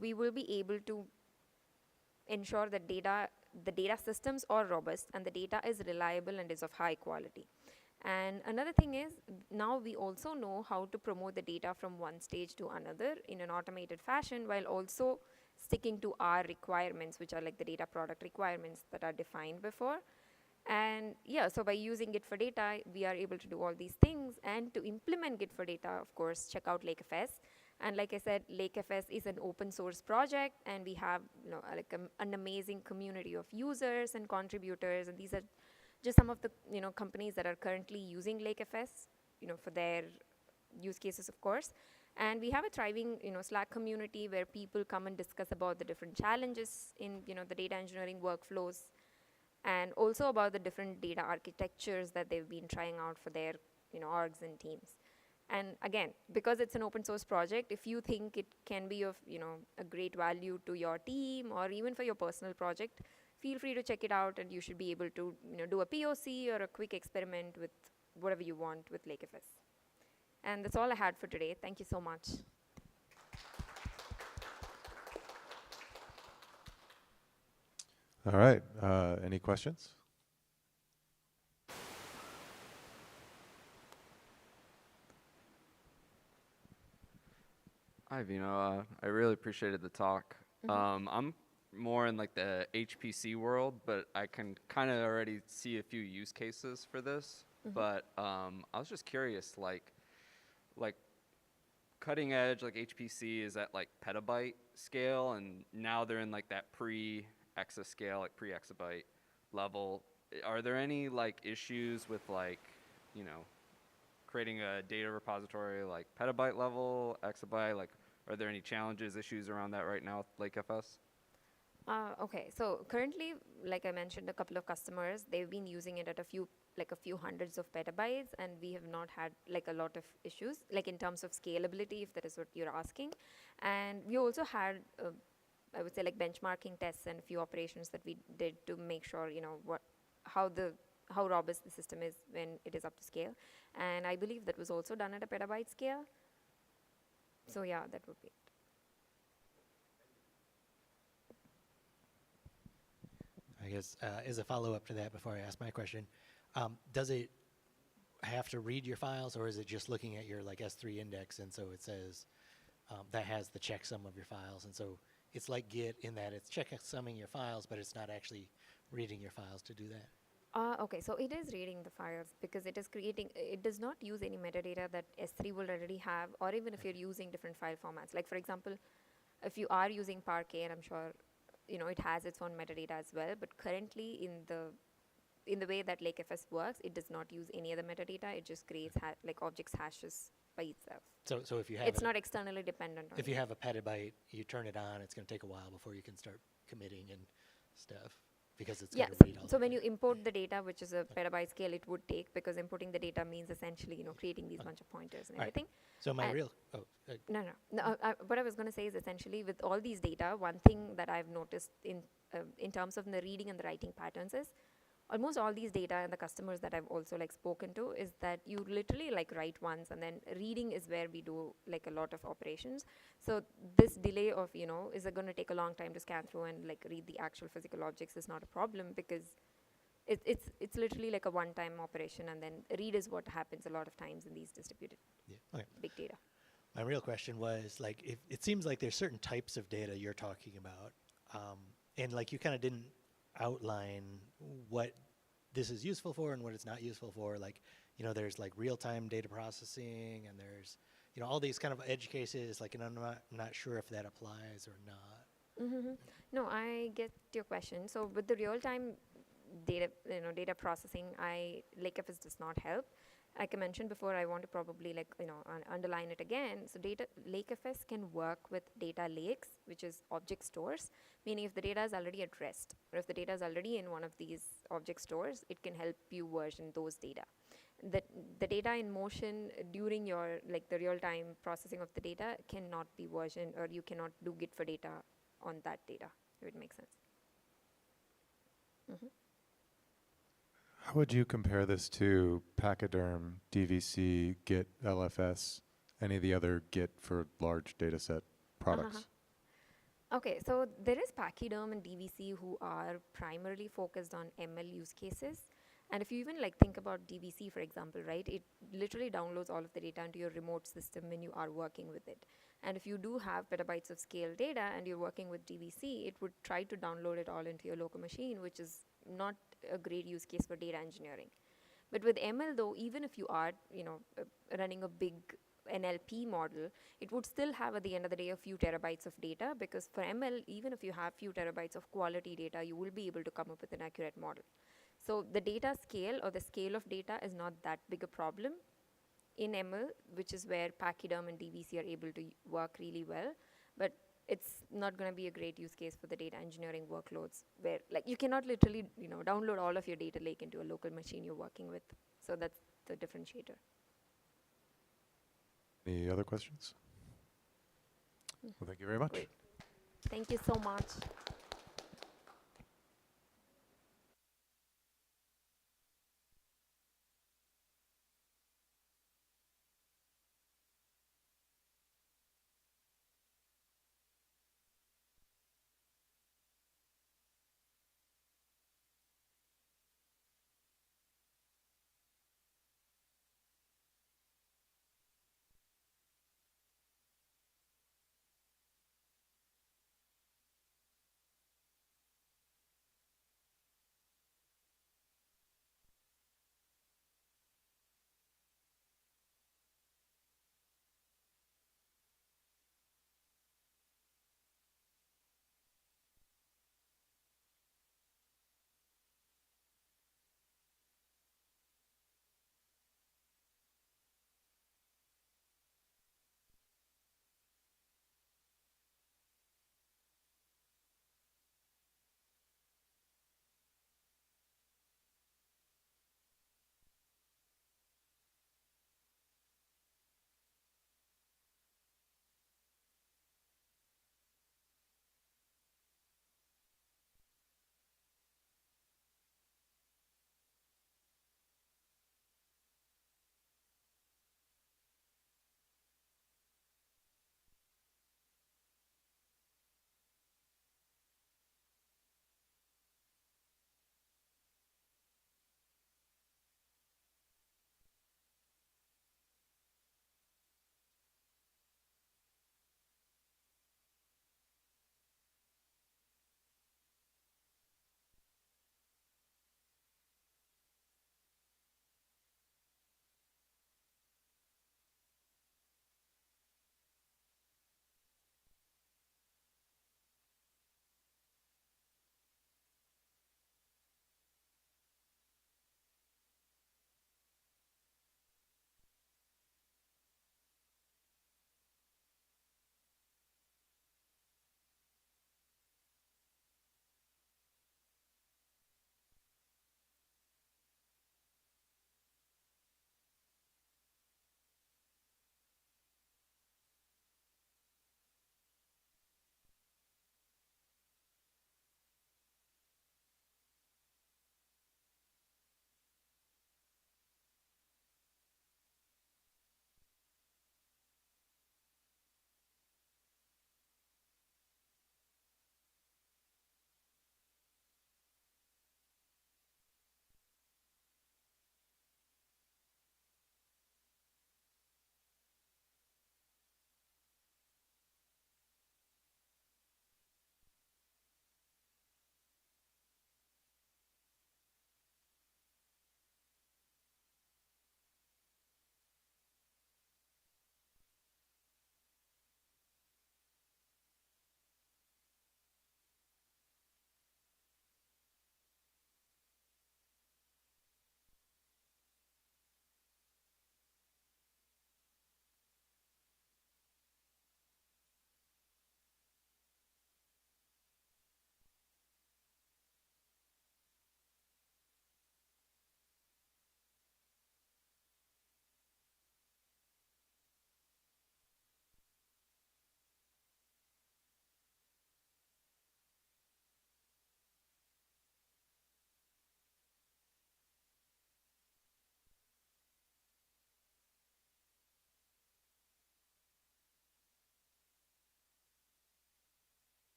we will be able to ensure that the data systems are robust and the data is reliable and is of high quality. And another thing is, now we also know how to promote the data from one stage to another in an automated fashion, while also sticking to our requirements, which are the data product requirements that are defined before. And yeah, so by using Git for data, we are able to do all these things. And to implement Git for data, of course, check out LakeFS. And like I said, LakeFS is an open source project, and we have an amazing community of users and contributors. And these are just some of the companies that are currently using LakeFS, for their use cases, of course. And we have a thriving Slack community where people come and discuss about the different challenges in the data engineering workflows, and also about the different data architectures that they've been trying out for their orgs and teams. And again, because it's an open source project, if you think it can be of a great value to your team or even for your personal project, feel free to check it out, and you should be able to do a POC or a quick experiment with whatever you want with LakeFS. And that's all I had for today. Thank you so much. All right. Any questions? Hi, Vino. I really appreciated the talk. I'm more in the HPC world, but I can kind of already see a few use cases for this. But I was just curious, like cutting edge, HPC is at petabyte scale, and now they're in that pre-exascale, pre-exabyte level. Are there any issues with creating a data repository petabyte level, exabyte? Are there any challenges, issues around that right now with LakeFS? Okay, so currently, like I mentioned, a couple of customers, they've been using it at a few hundreds of petabytes, and we have not had a lot of issues, in terms of scalability, if that is what you're asking. And we also had, I would say, benchmarking tests and a few operations that we did to make sure, how robust the system is when it is up to scale. And I believe that was also done at a petabyte scale. So yeah, that would be it. I guess as a follow-up to that, before I ask my question, does it have to read your files, or is it just looking at your S3 index, and so it says that has the checksum of your files, and so it's like Git in that it's checksumming your files, but it's not actually reading your files to do that? Okay, so it is reading the files because it is creating, it does not use any metadata that S3 will already have, or even if you're using different file formats. For example, if you are using Parquet, and I'm sure it has its own metadata as well, but currently in the way that LakeFS works, it does not use any other metadata. It just creates objects hashes by itself. So if you have It's a- not externally dependent on if you it. have a petabyte, you turn it on, it's going to take a while before you can start committing and stuff because it's Yeah, going to so, read all so the when you data. import the data, which is a petabyte scale, it would take, because importing the data means essentially, creating these bunch of pointers and All right. everything. So my and- real No, what I was going to say is essentially with all these data, one thing that I've noticed in terms of the reading and the writing patterns is almost all these data and the customers that I've also like spoken to is that you literally like write once and then reading is where we do like a lot of operations. So this delay of, is it going to take a long time to scan through and like read the actual physical objects is not a problem because it's literally like a one-time operation, and then read is what happens a lot of times in these distributed okay. big data. My real question was like, if it seems like there's certain types of data you're talking about, and like you kind of didn't outline what this is useful for and what it's not useful for. Like, there's like real-time data processing, and there's all these kind of edge cases. Like, and I'm not sure if that applies or not. Mm-hmm. No, I get your question. So with the real-time data processing, LakeFS does not help. Like I mentioned before, I want to probably underline it again. So LakeFS can work with data lakes, which is object stores, meaning if the data is already at rest, or if the data is already in one of these object stores, it can help you version those data. The data in motion during your the real-time processing of the data cannot be versioned, or you cannot do Git for data on that data, if it makes sense. Mm-hmm. How would you compare this to Pachyderm, DVC, Git, LFS, any of the other Git for large data set products? Okay, so there is Pachyderm and DVC who are primarily focused on ML use cases. And if you even think about DVC, for example, right, it literally downloads all of the data into your remote system when you are working with it. And if you do have petabytes of SCaLE data and you're working with DVC, it would try to download it all into your local machine, which is not a great use case for data engineering. But with ML though, even if you are, running a big NLP model, it would still have at the end of the day a few terabytes of data, because for ML, even if you have few terabytes of quality data, you will be able to come up with an accurate model. So the data scale or the scale of data is not that big a problem in ML, which is where Pachyderm and DVC are able to work really well. But it's not going to be a great use case for the data engineering workloads where you cannot literally download all of your data lake into a local machine you're working with. So that's the differentiator. Any other questions? Well, thank you very much. Great. Thank you so much.